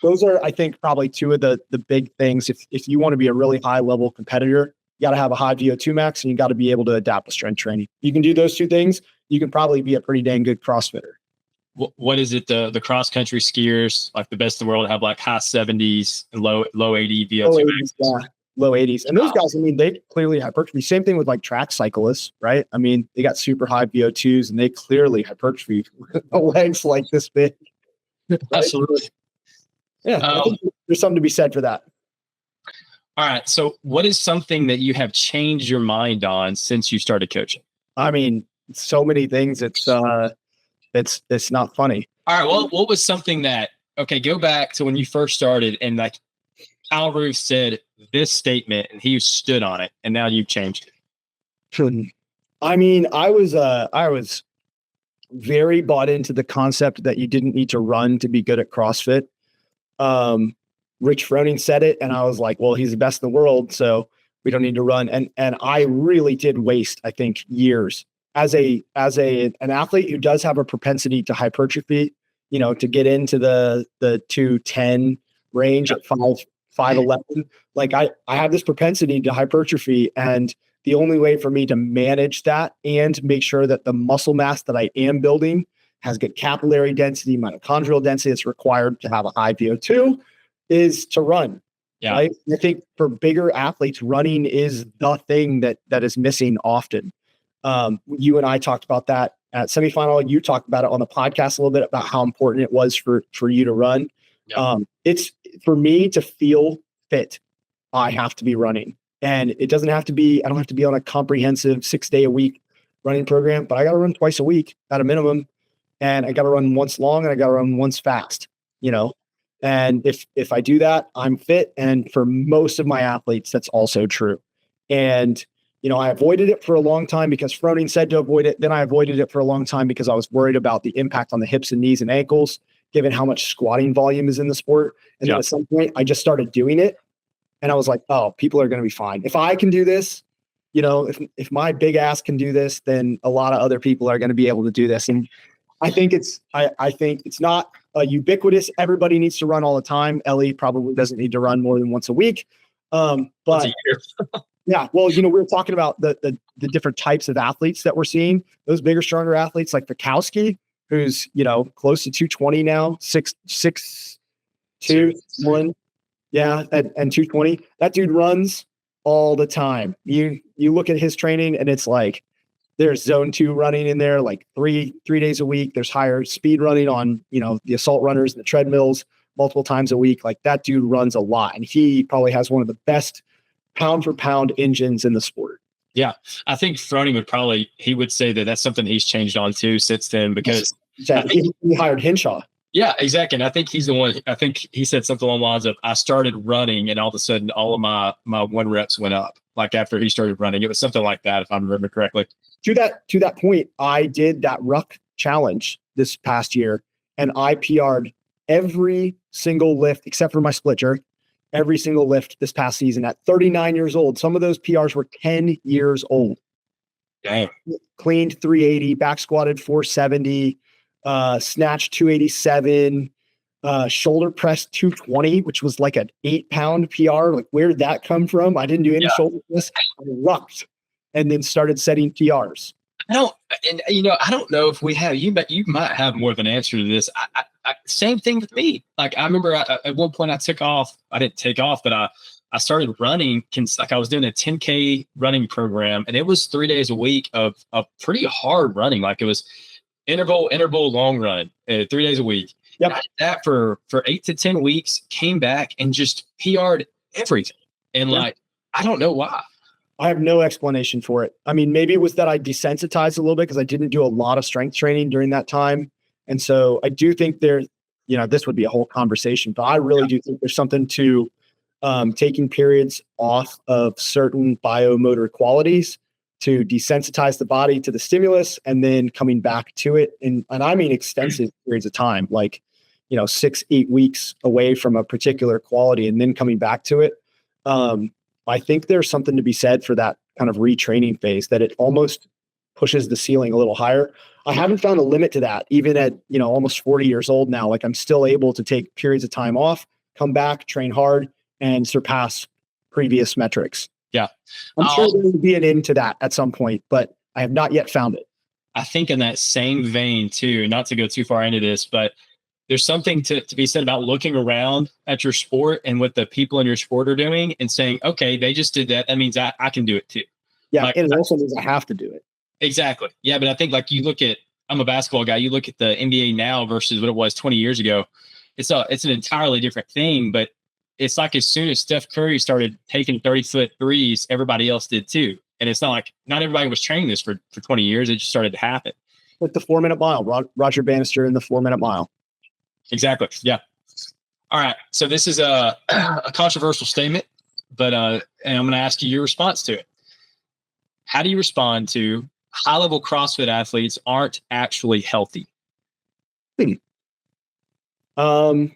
those are, I think, probably two of the big things. If you want to be a really high level competitor, you got to have a high VO2 max, and you got to be able to adapt with strength training. You can do those two things, you can probably be a pretty dang good CrossFitter. What is it? The cross country skiers, like the best in the world, have like high 70s and low 80 VO2 max. Yeah, low 80s. And those guys, I mean, they clearly hypertrophy. Same thing with like track cyclists, right? I mean, they got super high VO2s and they clearly hypertrophy the legs like this big. Right? Absolutely. Yeah, I think there's something to be said for that. All right. So what is something that you have changed your mind on since you started coaching? I mean, so many things. It's not funny. All right. Well, what was something that, go back to when you first started and like Ruth said this statement and he stood on it, and now you've changed it. I mean, I was very bought into the concept that you didn't need to run to be good at CrossFit. Rich Froning said it, and I was like, well, he's the best in the world, so we don't need to run. And I really did waste, I think, years as an athlete who does have a propensity to hypertrophy, to get into the 210 range at 5'11". Like I have this propensity to hypertrophy, and the only way for me to manage that and make sure that the muscle mass that I am building has good capillary density, mitochondrial density that's required to have a high VO2 is to run. Yeah. Right? I think for bigger athletes, running is the thing that is missing often. You and I talked about that at semifinal. You talked about it on the podcast a little bit about how important it was for you to run. Yeah. It's for me to feel fit, I have to be running, and it doesn't have to be, I don't have to be on a comprehensive 6-day a week running program, but I got to run twice a week at a minimum. And I got to run once long and I got to run once fast, and if I do that, I'm fit. And for most of my athletes, that's also true. And, I avoided it for a long time because Froning said to avoid it. Then I avoided it for a long time because I was worried about the impact on the hips and knees and ankles, given how much squatting volume is in the sport. And then at some point I just started doing it. And I was like, oh, people are going to be fine. If I can do this, if my big ass can do this, then a lot of other people are going to be able to do this. And I think it's not ubiquitous. Everybody needs to run all the time. Ellie probably doesn't need to run more than once a week. But yeah, well, we were talking about the different types of athletes that we're seeing. Those bigger, stronger athletes like Precautions, who's close to 220 now, 6'2", 1, yeah, and 220. That dude runs all the time. You look at his training, and it's like, there's zone 2 running in there like three days a week. There's higher speed running on, the assault runners and the treadmills multiple times a week. Like that dude runs a lot, and he probably has one of the best pound for pound engines in the sport. Yeah. I think Froning he would say that that's something he's changed on too since then, because exactly. He hired Hinshaw. Yeah, exactly. And I think he's the one, I think he said something along the lines of, I started running and all of a sudden all of my 1 reps went up. Like after he started running, it was something like that, if I remember correctly. To that point, I did that ruck challenge this past year, and I PR'd every single lift except for my split jerk, every single lift this past season at 39 years old. Some of those PRs were 10 years old. Dang. Cleaned 380, back squatted 470, snatched 287, shoulder press 220, which was like an 8-pound PR. Like, where did that come from? I didn't do any shoulder press. I rucked and then started setting PRs. I don't, and I don't know if we have you, but you might have more of an answer to this. Same thing with me. Like I remember at one point I took off. I didn't take off, but I started running. Like I was doing a 10K running program, and it was 3 days a week of pretty hard running. Like it was interval, long run, 3 days a week. Yep. I did that for 8 to 10 weeks. Came back and just PR'd everything, and like I don't know why. I have no explanation for it. I mean, maybe it was that I desensitized a little bit because I didn't do a lot of strength training during that time. And so I do think this would be a whole conversation, but I really do think there's something to taking periods off of certain biomotor qualities to desensitize the body to the stimulus and then coming back to it. And I mean, extensive periods of time, like, 6-8 weeks away from a particular quality and then coming back to it. I think there's something to be said for that kind of retraining phase, that it almost pushes the ceiling a little higher. I haven't found a limit to that, even at, almost 40 years old now. Like I'm still able to take periods of time off, come back, train hard, and surpass previous metrics. Yeah. I'm sure there will be an end to that at some point, but I have not yet found it. I think in that same vein too, not to go too far into this, but there's something to be said about looking around at your sport and what the people in your sport are doing and saying, okay, they just did that. That means I can do it too. Yeah. Like, it also means I have to do it. Exactly. Yeah. But I think like I'm a basketball guy. You look at the NBA now versus what it was 20 years ago. It's an entirely different thing, but it's like as soon as Steph Curry started taking 30-foot threes, everybody else did too. And it's not like not everybody was training this for 20 years. It just started to happen. Like the 4-minute mile, Roger Bannister in the 4-minute mile. Exactly. Yeah. All right. So this is a controversial statement, but and I'm going to ask you your response to it. How do you respond to high-level CrossFit athletes aren't actually healthy? I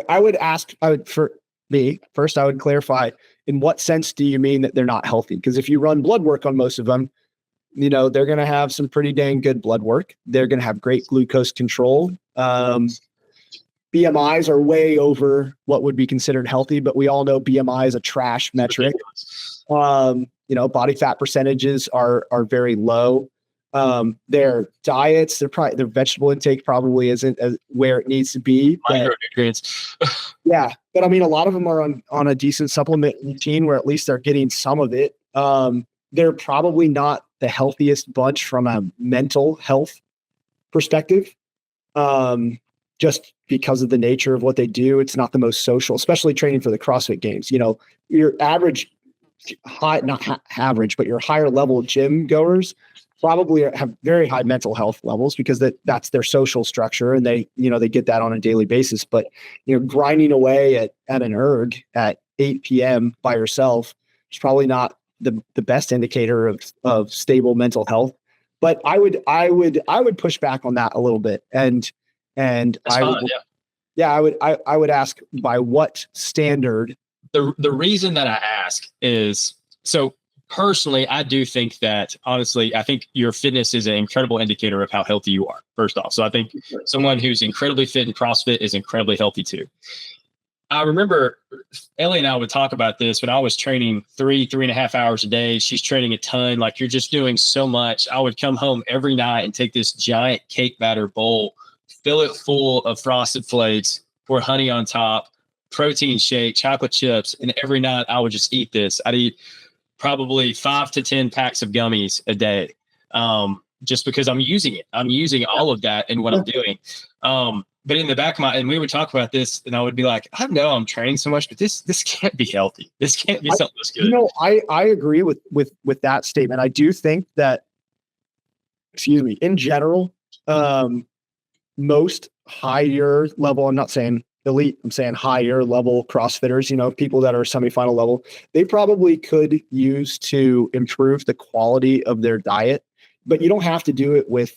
would ask. For me first, I would clarify. In what sense do you mean that they're not healthy? Because if you run blood work on most of them, they're going to have some pretty dang good blood work. They're going to have great glucose control. BMIs are way over what would be considered healthy, but we all know BMI is a trash metric. Body fat percentages are very low. Their diets, their vegetable intake probably isn't where it needs to be. Micronutrients. Yeah. But I mean, a lot of them are on a decent supplement routine where at least they're getting some of it. They're probably not the healthiest bunch from a mental health perspective. Just because of the nature of what they do. It's not the most social, especially training for the CrossFit Games. Your average average, but your higher level gym goers probably have very high mental health levels because that's their social structure and they get that on a daily basis. But, grinding away at an erg at 8 p.m. by yourself is probably not the best indicator of stable mental health. But I would push back on that a little bit. And I would ask, by what standard? The reason that I ask is, so personally, I do think that, honestly, I think your fitness is an incredible indicator of how healthy you are, first off. So I think someone who's incredibly fit in CrossFit is incredibly healthy too. I remember Ellie and I would talk about this when I was training 3.5 hours a day. She's training a ton. Like, you're just doing so much. I would come home every night and take this giant cake batter bowl, fill it full of Frosted Flakes, pour honey on top, protein shake, chocolate chips. And every night I would just eat this. I'd eat probably 5 to 10 packs of gummies a day. Just because I'm using it. I'm using all of that in what I'm doing. But in the back of and we would talk about this, and I would be like, I know I'm training so much, but this can't be healthy. This can't be something that's good. I agree with that statement. I do think that, in general, most higher level, I'm not saying elite, I'm saying higher level CrossFitters, people that are semifinal level, they probably could use to improve the quality of their diet, but you don't have to do it with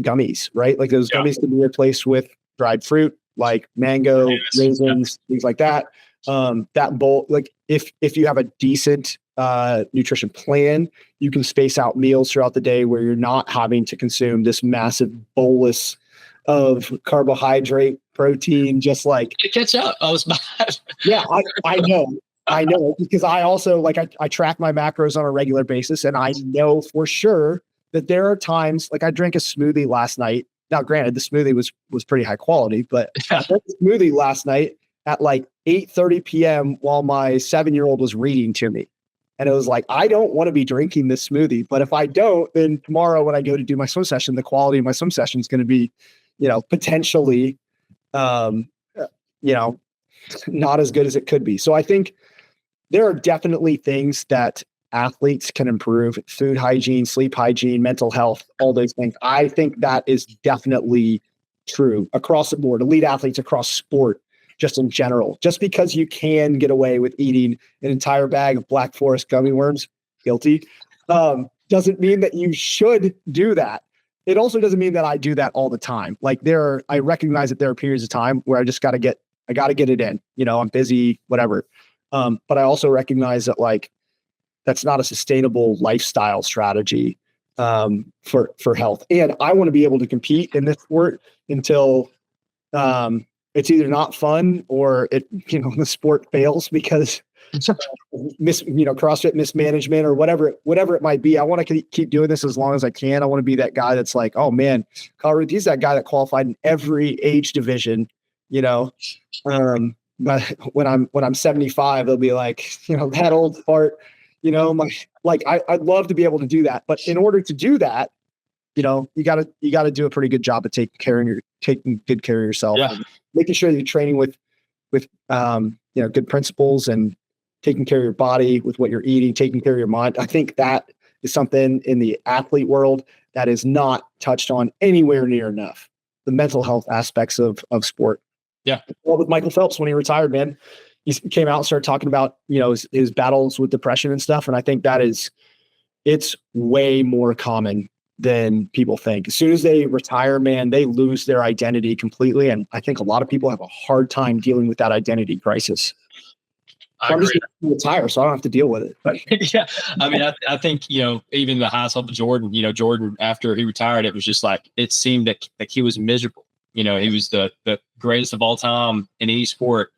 gummies, right? Like those gummies can be replaced with dried fruit, like mango, raisins, things like that. That bowl, like if you have a decent nutrition plan, you can space out meals throughout the day where you're not having to consume this massive bolus of carbohydrate, protein, just like catch up. I was bad. Yeah, I know. I know, because I also I track my macros on a regular basis, and I know for sure that there are times I drank a smoothie last night. Now, granted, the smoothie was pretty high quality, but I drank a smoothie last night at 8:30 p.m. while my 7-year-old was reading to me. And it was I don't want to be drinking this smoothie, but if I don't, then tomorrow when I go to do my swim session, the quality of my swim session is going to be, potentially, not as good as it could be. So I think there are definitely things that athletes can improve: food hygiene, sleep hygiene, mental health, all those things. I think that is definitely true across the board. Elite athletes across sport, just in general. Just because you can get away with eating an entire bag of Black Forest gummy worms, guilty, doesn't mean that you should do that. It also doesn't mean that I do that all the time. I recognize that there are periods of time where I got to get it in. I'm busy, whatever. But I also recognize that that's not a sustainable lifestyle strategy for health. And I want to be able to compete in this sport until it's either not fun or the sport fails because CrossFit mismanagement or whatever it might be. I want to keep doing this as long as I can. I want to be that guy that's oh man, Kyle Ruth, he's that guy that qualified in every age division, but when I'm 75, they'll be that old fart, I'd love to be able to do that. But in order to do that, you gotta do a pretty good job of taking good care of yourself, and making sure that you're training with good principles and taking care of your body with what you're eating, taking care of your mind. I think that is something in the athlete world that is not touched on anywhere near enough. The mental health aspects of sport. Yeah. Well, with Michael Phelps, when he retired, man, he came out and started talking about, his battles with depression and stuff. And I think it's way more common than people think. As soon as they retire, man, they lose their identity completely. And I think a lot of people have a hard time dealing with that identity crisis. I'm just going to retire, so I don't have to deal with it. But yeah, I mean, I think even the highest level Jordan, Jordan after he retired, it was just it seemed that he was miserable. He was the greatest of all time in any sport.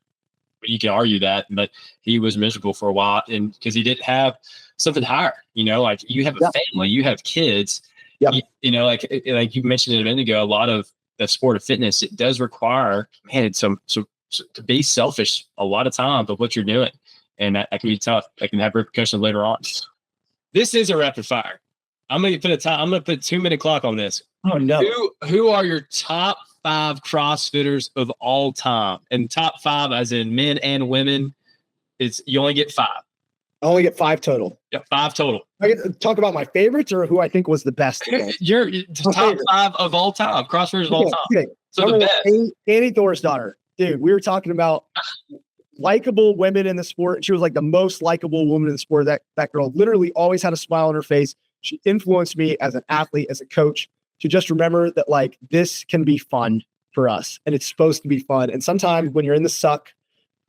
You can argue that, but he was miserable for a while, and because he didn't have something higher. You have a family, you have kids. Yep. Like you mentioned it a minute ago, a lot of the sport of fitness, it does require, man, it's some to be selfish a lot of times of what you're doing. And that can be tough. That can have repercussions later on. This is a rapid fire. I'm going to put a 2-minute clock on this. Oh no. Who are your top 5 CrossFitters of all time? And top 5 as in men and women, you only get 5. I only get 5 total. Yeah, 5 total. I get to talk about my favorites or who I think was the best. Your top 5 of all time, CrossFitters of all time. Okay. So the best. Annie Thorsdottir. Dude, we were talking about likable women in the sport. She was the most likable woman in the sport. That girl literally always had a smile on her face. She influenced me as an athlete, as a coach, to just remember that this can be fun for us, and it's supposed to be fun. And sometimes when you're in the suck,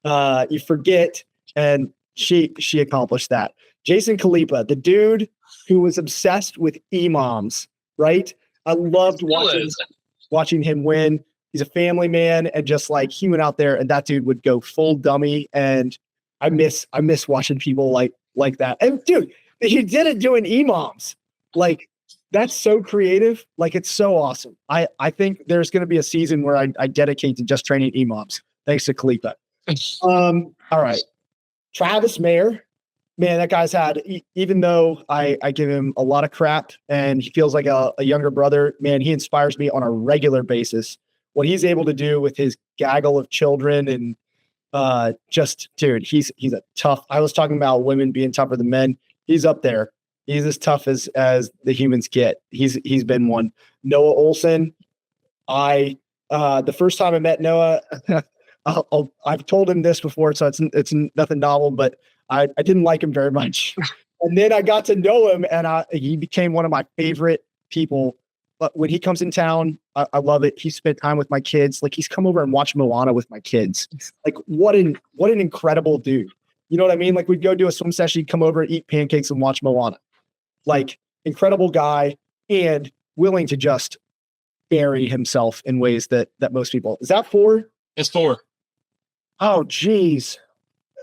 you forget. And she accomplished that. Jason Khalipa, the dude who was obsessed with imams, right? I loved watching him win. He's a family man, and just he went out there and that dude would go full dummy. And I miss watching people like that. And dude, he did it doing imams. That's so creative. It's so awesome. I think there's going to be a season where I dedicate to just training imams. Thanks to Khalipa. All right. Travis Mayer, man, that guy's had, even though I give him a lot of crap and he feels like a younger brother, man, he inspires me on a regular basis. What he's able to do with his gaggle of children and dude, he's a tough. I was talking about women being tougher than men. He's up there. He's as tough as the humans get. He's been one. Noah Olson. The first time I met Noah, I've told him this before, so it's nothing novel, but I didn't like him very much. And then I got to know him, and he became one of my favorite people. But when he comes in town, I love it. He spent time with my kids. He's come over and watched Moana with my kids. What an incredible dude. You know what I mean? We'd go do a swim session, he'd come over and eat pancakes and watch Moana. Incredible guy, and willing to just bury himself in ways that most people. Is that 4? It's 4. Oh, geez.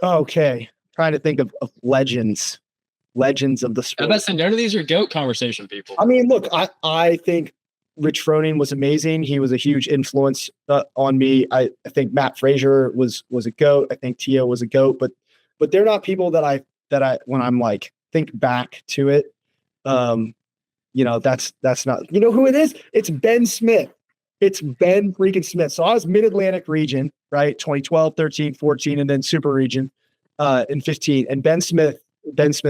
Okay. trying to think of legends of the sport. None of these are GOAT conversation people. I mean, look, I think Rich Froning was amazing. He was a huge influence on me. I think Matt Frazier was a GOAT. I think Tio was a GOAT, but they're not people that I when I'm like think back to it. That's not, you know who it is? It's Ben Smith. It's Ben freaking Smith. So I was mid-Atlantic region, right? 2012, 13, 14, and then super region in 15. And Ben Smith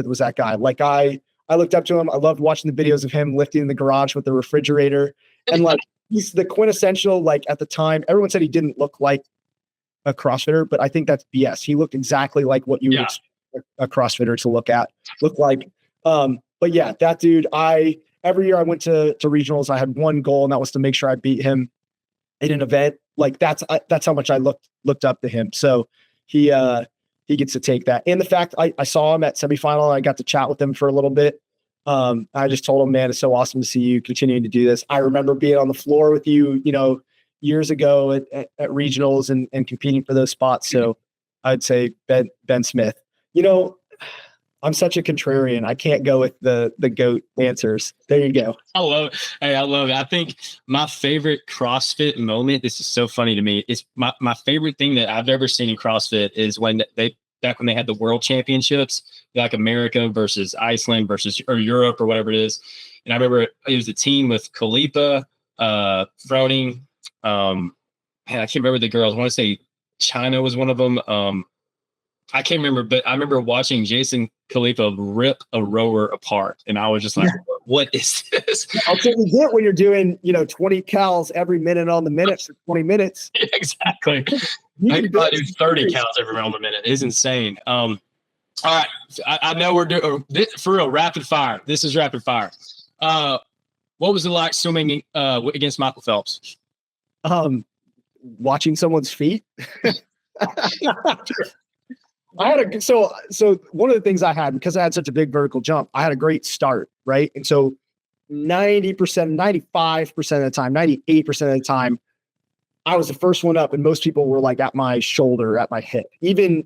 was that guy. Like I looked up to him. I loved watching the videos of him lifting in the garage with the refrigerator. And like, he's the quintessential, like at the time, everyone said he didn't look like a CrossFitter, but I think that's BS. He looked exactly like what you would expect a CrossFitter to look like. But yeah, that dude, every year I went to regionals, I had one goal, and that was to make sure I beat him in an event. Like that's how much I looked up to him. So he gets to take that. And the fact I saw him at semifinal, and I got to chat with him for a little bit. I just told him, man, it's so awesome to see you continuing to do this. I remember being on the floor with you, years ago at regionals and competing for those spots. So I'd say Ben Smith. I'm such a contrarian. I can't go with the GOAT answers. There you go. I love it. I think my favorite CrossFit moment, this is so funny to me, is my favorite thing that I've ever seen in CrossFit is back when they had the world championships, like America versus Iceland or Europe or whatever it is. And I remember it was a team with Khalipa, Froning, I can't remember the girls. I want to say China was one of them. I can't remember, but I remember watching Jason Khalipa rip a rower apart. And I was just like, what is this? I'll take you get when you're doing, 20 cals every minute on the minute for 20 minutes. Exactly. I could probably do 30 counts every minute on the minute. It's insane. All right. I know we're doing for real rapid fire. This is rapid fire. What was it like swimming against Michael Phelps? Watching someone's feet. So one of the things I had, because I had such a big vertical jump, I had a great start, right? And so 90%, 95% of the time, 98% of the time, I was the first one up, and most people were like at my shoulder, at my hip. Even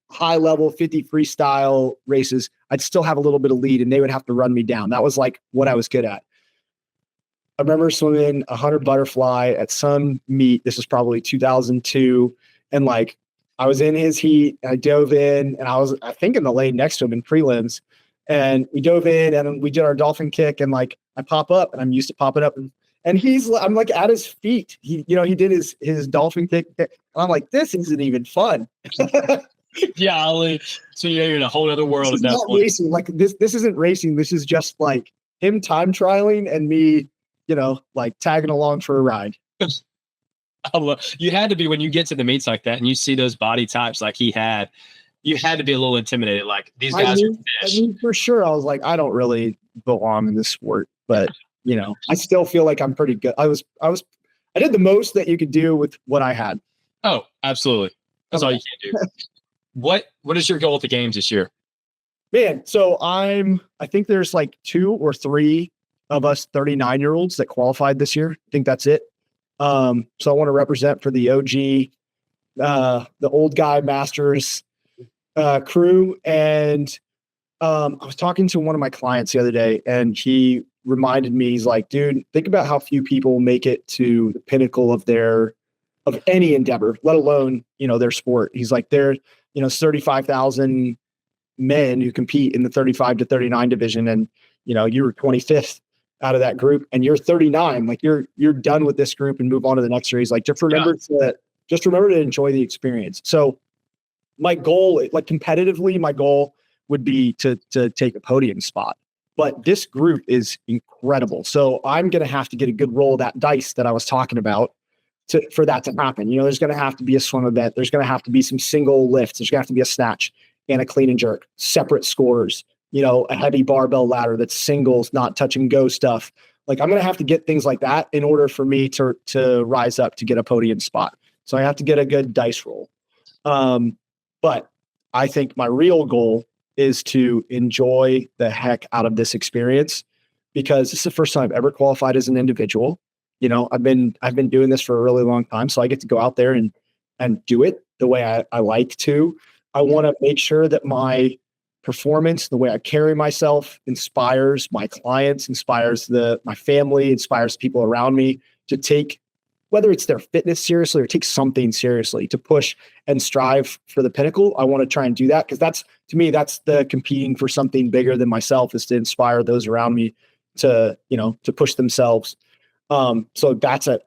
high level 50 freestyle races, I'd still have a little bit of lead, and they would have to run me down. That was like what I was good at. I remember swimming 100 butterfly at some meet. This was probably 2002, and like, I was in his heat, and I dove in, and I think in the lane next to him in prelims, and we dove in and we did our dolphin kick, and like I pop up, and I'm used to popping up, and I'm like at his feet. He did his dolphin kick, and I'm like, this isn't even fun. Yeah, so you're in a whole other world at that point. Racing. Like this isn't racing. This is just like him time trialing and me, like tagging along for a ride. You had to be, when you get to the meets like that and you see those body types like he had, you had to be a little intimidated. Like these guys are fish. I mean, for sure. I was like, I don't really belong in this sport, but I still feel like I'm pretty good. I did the most that you could do with what I had. Oh, absolutely. That's all you can do. What is your goal at the games this year? Man, so I think there's like 2 or 3 of us 39-year-olds that qualified this year. I think that's it. So I want to represent for the OG, the old guy masters crew. And I was talking to one of my clients the other day, and he reminded me, he's like, dude, think about how few people make it to the pinnacle of any endeavor, let alone, their sport. He's like, there, 35,000 men who compete in the 35 to 39 division. And, you were 25th out of that group, and you're 39. Like you're done with this group and move on to the next series. Like just remember to enjoy the experience. So my goal, like competitively, my goal would be to take a podium spot, but this group is incredible. So I'm going to have to get a good roll of that dice that I was talking about for that to happen. There's going to have to be a swim event. There's going to have to be some single lifts. There's going to have to be a snatch and a clean and jerk, separate scores, a heavy barbell ladder that's singles, not touch and go stuff. Like I'm going to have to get things like that in order for me to rise up to get a podium spot. So I have to get a good dice roll. But I think my real goal is to enjoy the heck out of this experience, because this is the first time I've ever qualified as an individual. I've been doing this for a really long time. So I get to go out there and do it the way I like to. I want to make sure that my performance, the way I carry myself, inspires my clients, inspires my family, inspires people around me to take, whether it's their fitness seriously or take something seriously, to push and strive for the pinnacle. I want to try and do that, because that's, to me, that's the competing for something bigger than myself, is to inspire those around me to, to push themselves. So that's a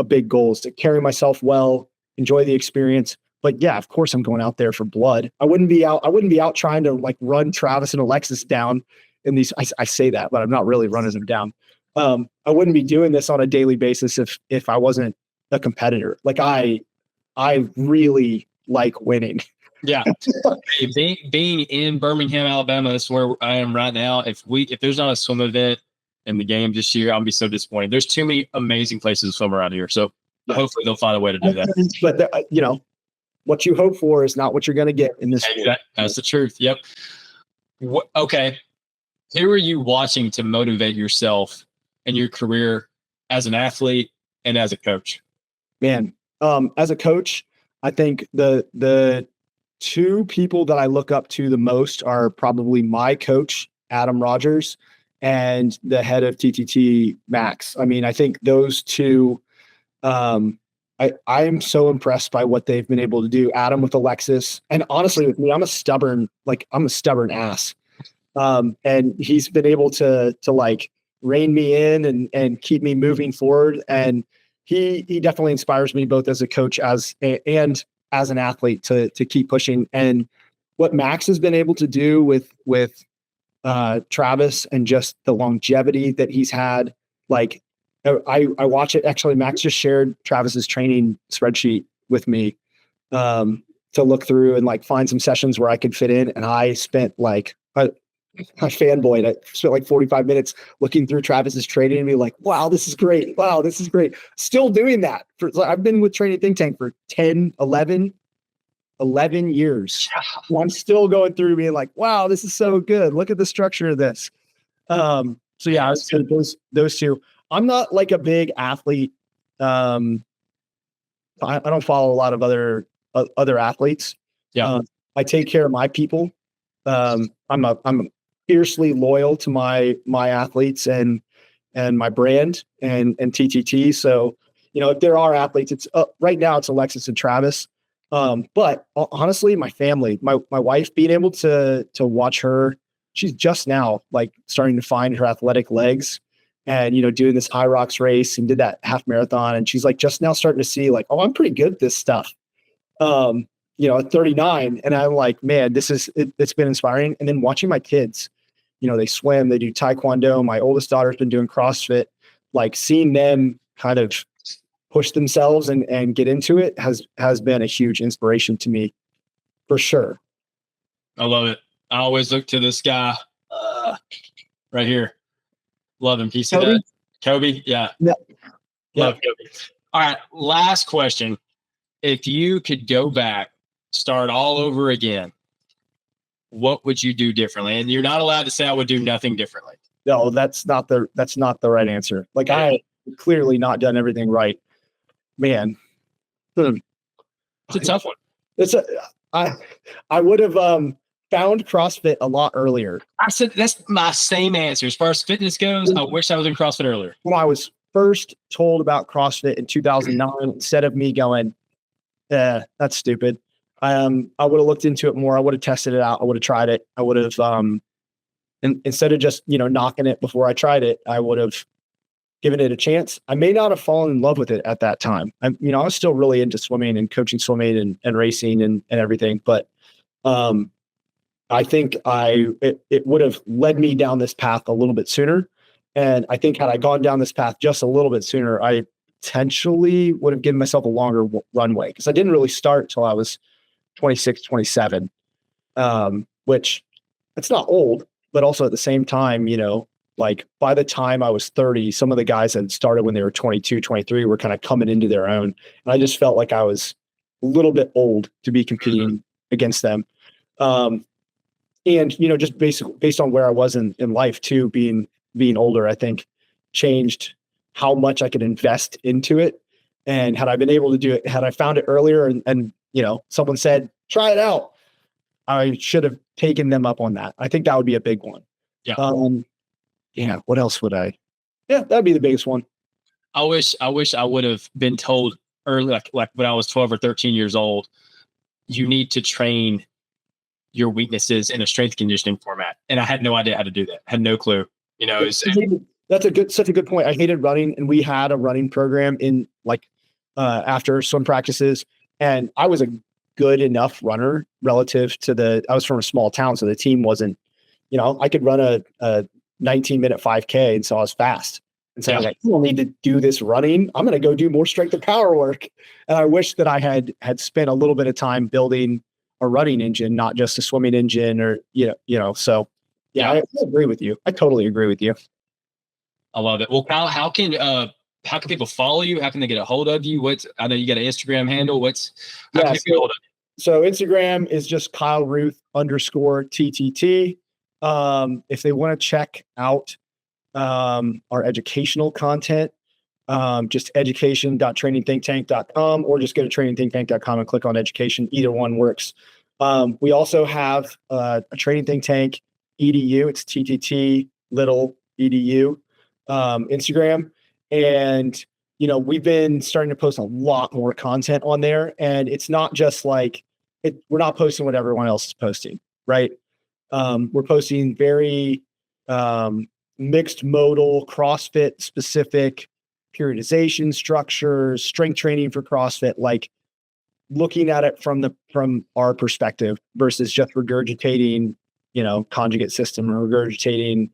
big goal, is to carry myself well, enjoy the experience. But yeah, of course I'm going out there for blood. I wouldn't be out trying to like run Travis and Alexis down in these. I say that, but I'm not really running them down. I wouldn't be doing this on a daily basis if I wasn't a competitor. Like I really like winning. Yeah. Being in Birmingham, Alabama, that's where I am right now. If there's not a swim event in the game this year, I'll be so disappointed. There's too many amazing places to swim around here. So hopefully they'll find a way to do that. But what you hope for is not what you're going to get in this. That's the truth. Yep. Okay. Who are you watching to motivate yourself in your career as an athlete and as a coach? Man, as a coach, I think the two people that I look up to the most are probably my coach, Adam Rogers, and the head of TTT, Max. I mean, I think those two, I am so impressed by what they've been able to do. Adam with Alexis, and honestly with me, I'm a stubborn ass. And he's been able to like rein me in and keep me moving forward. And he definitely inspires me both as a coach and as an athlete to keep pushing. And what Max has been able to do with Travis, and just the longevity that he's had, like, I watch it. Actually, Max just shared Travis's training spreadsheet with me to look through and like find some sessions where I could fit in. And I spent like I fanboyed. I spent like 45 minutes looking through Travis's training and be like, wow, this is great. Wow, this is great. Still doing that. I've been with Training Think Tank for 11 years. I'm still going through being like, wow, this is so good. Look at the structure of this. So yeah, I would say those two. I'm not like a big athlete. I don't follow a lot of other athletes. Yeah. I take care of my people. I'm fiercely loyal to my athletes and my brand and TTT. So, if there are athletes, it's right now it's Alexis and Travis. But honestly, my family, my wife, being able to watch her, she's just now like starting to find her athletic legs, and, doing this High Rocks race, and did that half marathon. And she's like just now starting to see like, oh, I'm pretty good at this stuff. At 39. And I'm like, man, it's been inspiring. And then watching my kids, they swim, they do Taekwondo. My oldest daughter's been doing CrossFit, like seeing them kind of push themselves and get into it has been a huge inspiration to me, for sure. I love it. I always look to this guy right here. Love him. Piece of that. Kobe. Yeah. Love Kobe. All right. Last question. If you could go back, start all over again, what would you do differently? And you're not allowed to say I would do nothing differently. No, that's not the right answer. Like, I clearly not done everything right, man. It's a tough one. I would have found CrossFit a lot earlier. I said that's my same answer. As far as fitness goes, I wish I was in CrossFit earlier. When I was first told about CrossFit in 2009, instead of me going, that's stupid, I would have looked into it more. I would have tested it out. I would have tried it. I would have, instead of just, knocking it before I tried it, I would have given it a chance. I may not have fallen in love with it at that time. I was still really into swimming and coaching swimming and racing and everything. But I think it would have led me down this path a little bit sooner. And I think had I gone down this path just a little bit sooner, I potentially would have given myself a longer runway, because I didn't really start till I was 26, 27, which it's not old, but also at the same time, like by the time I was 30, some of the guys that had started when they were 22, 23 were kind of coming into their own. And I just felt like I was a little bit old to be competing against them. And, just based on where I was in life too, being older, I think changed how much I could invest into it. And had I been able to do it, had I found it earlier and someone said, try it out, I should have taken them up on that. I think that would be a big one. Yeah. Yeah. What else would I? Yeah, that'd be the biggest one. I wish I would have been told early, like when I was 12 or 13 years old, you need to train your weaknesses in a strength conditioning format. And I had no idea how to do that. Had no clue. You know, that's such a good point. I hated running, and we had a running program in after swim practices, and I was a good enough runner relative to I was from a small town, so the team wasn't, I could run a 19-minute 5K, and so I was fast. And so I was like, I don't need to do this running. I'm going to go do more strength and power work. And I wish that I had spent a little bit of time building a running engine, not just a swimming engine, or so I agree with you. I totally agree with you. I love it. Well, Kyle, how can people follow you? How can they get a hold of you? I know you got an Instagram handle. How can they get a hold of you? So Instagram is just Kyle Ruth _TTT. If they want to check out our educational content, just education.trainingthinktank.com, or just go to trainingthinktank.com and click on education. Either one works. We also have a Training Think Tank EDU. It's TTT little EDU Instagram. And, we've been starting to post a lot more content on there. And it's not just like we're not posting what everyone else is posting, right? We're posting very mixed modal, CrossFit specific periodization structures, strength training for CrossFit, like looking at it from our perspective versus just regurgitating, conjugate system, or regurgitating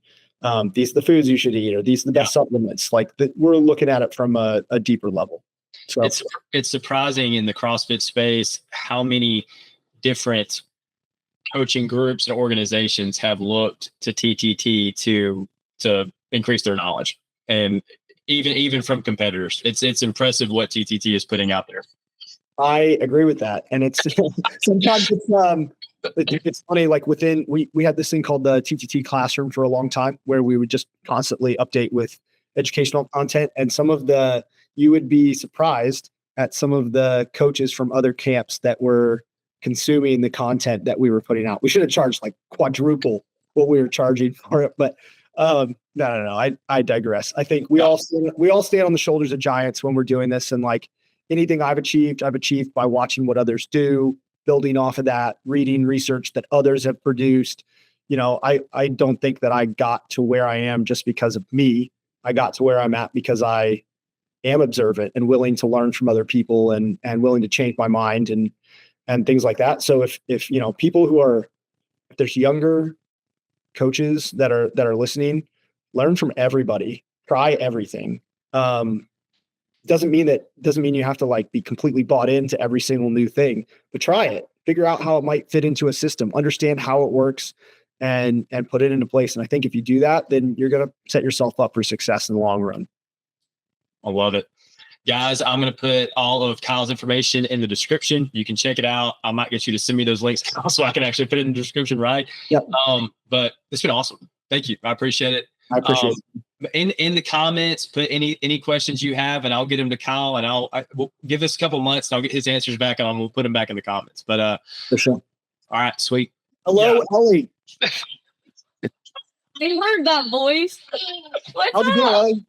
these are the foods you should eat, or these are the best supplements. Like we're looking at it from a deeper level. So it's surprising in the CrossFit space how many different coaching groups and organizations have looked to TTT to increase their knowledge, and even from competitors. It's impressive what TTT is putting out there. I agree with that, and it's sometimes it's funny. Like we had this thing called the TTT classroom for a long time, where we would just constantly update with educational content, and you would be surprised at some of the coaches from other camps that were consuming the content that we were putting out. We should have charged like quadruple what we were charging for it, but no. I digress. I think we all stand on the shoulders of giants when we're doing this, and like anything I've achieved by watching what others do, building off of that, reading research that others have produced. I don't think that I got to where I am just because of me. I got to where I'm at because I am observant and willing to learn from other people, and willing to change my mind and things like that. So if people if there's younger coaches that are listening, learn from everybody, try everything. Doesn't mean you have to like be completely bought into every single new thing, but try it, figure out how it might fit into a system, understand how it works, and put it into place. And I think if you do that, then you're going to set yourself up for success in the long run. I love it. Guys, I'm going to put all of Kyle's information in the description. You can check it out. I might get you to send me those links so I can actually put it in the description, right? Yep. But it's been awesome. Thank you. I appreciate it. I appreciate it. In the comments, put any questions you have, and I'll get them to Kyle, and we'll give us a couple months, and I'll get his answers back, and we'll put them back in the comments. But for sure. All right, sweet. Hello, Ellie. They heard that voice. How's it going, Ellie?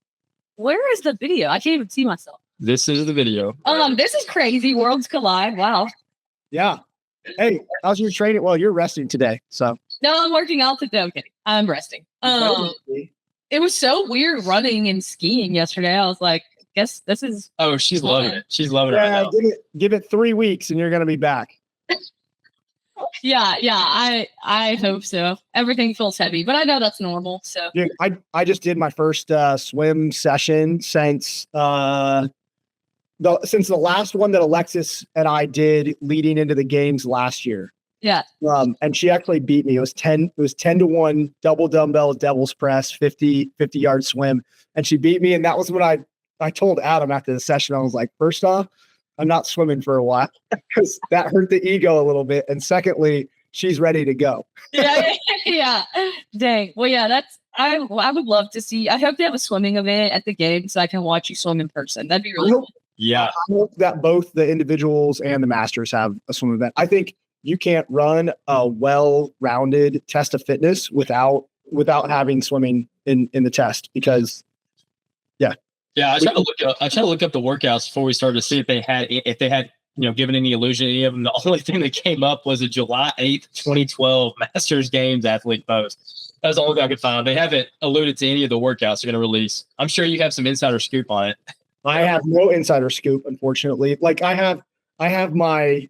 Where is the video? I can't even see myself. This is the video. This is crazy. Worlds collide. Wow. Yeah. Hey, how's your training? Well, you're resting today, so. No, I'm working out today. I'm kidding. I'm resting. It was so weird running and skiing yesterday. I was like, I guess this is. Oh, she's loving it. She's loving it right now. Give it 3 weeks and you're going to be back. Yeah. I hope so. Everything feels heavy, but I know that's normal. So dude, I just did my first swim session since the last one that Alexis and I did leading into the games last year. Yeah. And she actually beat me. It was 10-1 double dumbbell devil's press 50-yard swim, and she beat me. And that was when I told Adam after the session, I was like, first off, I'm not swimming for a while because that hurt the ego a little bit. And secondly, she's ready to go. Yeah. Dang. Well, yeah, I would love to see. I hope they have a swimming event at the game so I can watch you swim in person. That'd be really cool. Yeah. I hope that both the individuals and the masters have a swim event. I think you can't run a well-rounded test of fitness without having swimming in the test, because I tried to look up the workouts before we started to see if they had given any illusion to any of them. The only thing that came up was a July 8th, 2012 Masters Games athlete post. That was the only thing I could find. They haven't alluded to any of the workouts they're going to release. I'm sure you have some insider scoop on it. I have no insider scoop, unfortunately. Like I have my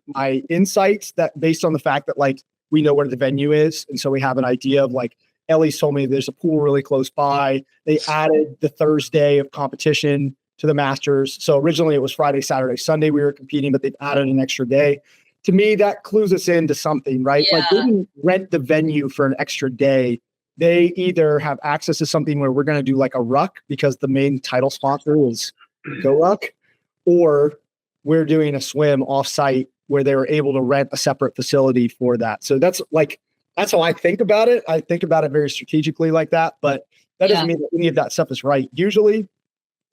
insights that based on the fact that like we know where the venue is, and so we have an idea of like Ellie told me there's a pool really close by. They added the Thursday of competition to the Masters. So originally it was Friday, Saturday, Sunday we were competing, but they've added an extra day. To me, that clues us into something, right? Yeah. Like they didn't rent the venue for an extra day. They either have access to something where we're going to do like a ruck because the main title sponsor is Go Ruck, or we're doing a swim off-site where they were able to rent a separate facility for that. So that's how I think about it. I think about it very strategically like that, but that doesn't mean that any of that stuff is right. Usually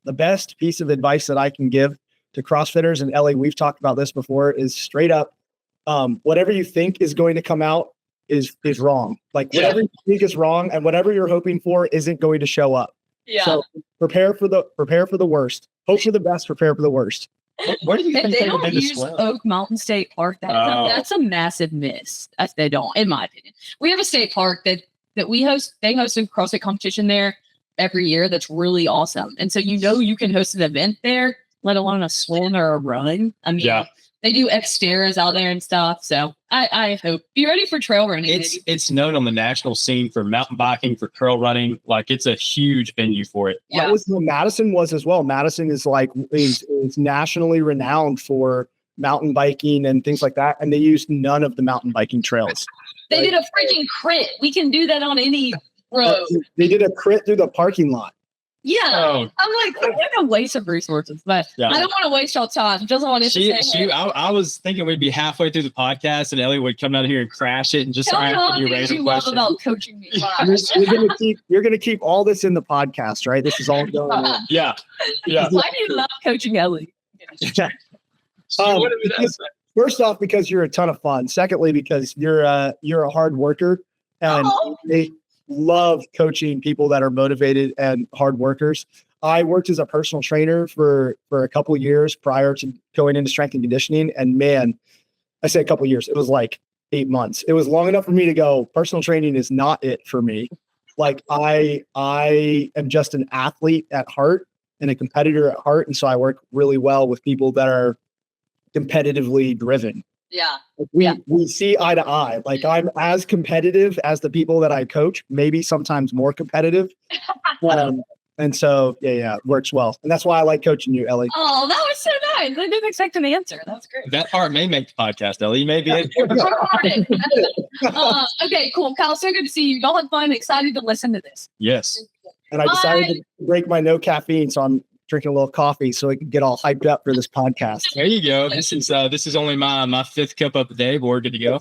the best piece of advice that I can give to CrossFitters, and Ellie, we've talked about this before, is straight up, whatever you think is going to come out is wrong. Like whatever you think is wrong and whatever you're hoping for isn't going to show up. Yeah. So prepare for the worst. Hope for the best, prepare for the worst. Where do you think They they don't would use Oak Mountain State Park. That's a massive miss. They don't, in my opinion. We have a state park that we host. They host a CrossFit competition there every year. That's really awesome. And so you can host an event there, let alone a swim or a run. I mean, they do Xterras out there and stuff. So I hope be ready for trail running. It's known on the national scene for mountain biking, for trail running. Like it's a huge venue for it. Yeah, that was what Madison was as well. Madison is is nationally renowned for mountain biking and things like that, and they used none of the mountain biking trails. They did a freaking crit. We can do that on any road. They did a crit through the parking lot. Yeah, I'm like, what a waste of resources. But I don't want to waste y'all time. Just want to I was thinking we'd be halfway through the podcast and Ellie would come down here and crash it and just ask you random questions. About coaching me. You're gonna keep all this in the podcast, right? This is all going on. Yeah. Why do you love coaching Ellie? First off, because you're a ton of fun. Secondly, because you're a hard worker, and they love coaching people that are motivated and hard workers. I worked as a personal trainer for a couple of years prior to going into strength and conditioning. And man, I say a couple of years, it was like 8 months. It was long enough for me to go, personal training is not it for me. Like I am just an athlete at heart and a competitor at heart. And so I work really well with people that are competitively driven. Yeah. We see eye to eye. Like I'm as competitive as the people that I coach, maybe sometimes more competitive. And so, it works well. And that's why I like coaching you, Ellie. Oh, that was so nice. I didn't expect an answer. That was great. That part may make the podcast, Ellie. You may be okay, cool. Kyle, so good to see you. Y'all had fun. Excited to listen to this. Yes. And I decided to break my no caffeine, so I'm drinking a little coffee so I can get all hyped up for this podcast. There you go. This is only my fifth cup of the day, but we're good to go.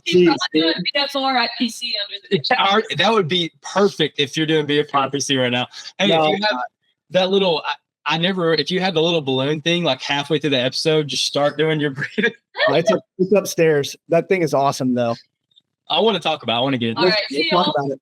That would be perfect if you're doing BFRPC right now. Hey, if you have that little, if you had the little balloon thing like halfway through the episode, just start doing your breathing. It's upstairs. That thing is awesome though. I want to get into All right, let's talk about it.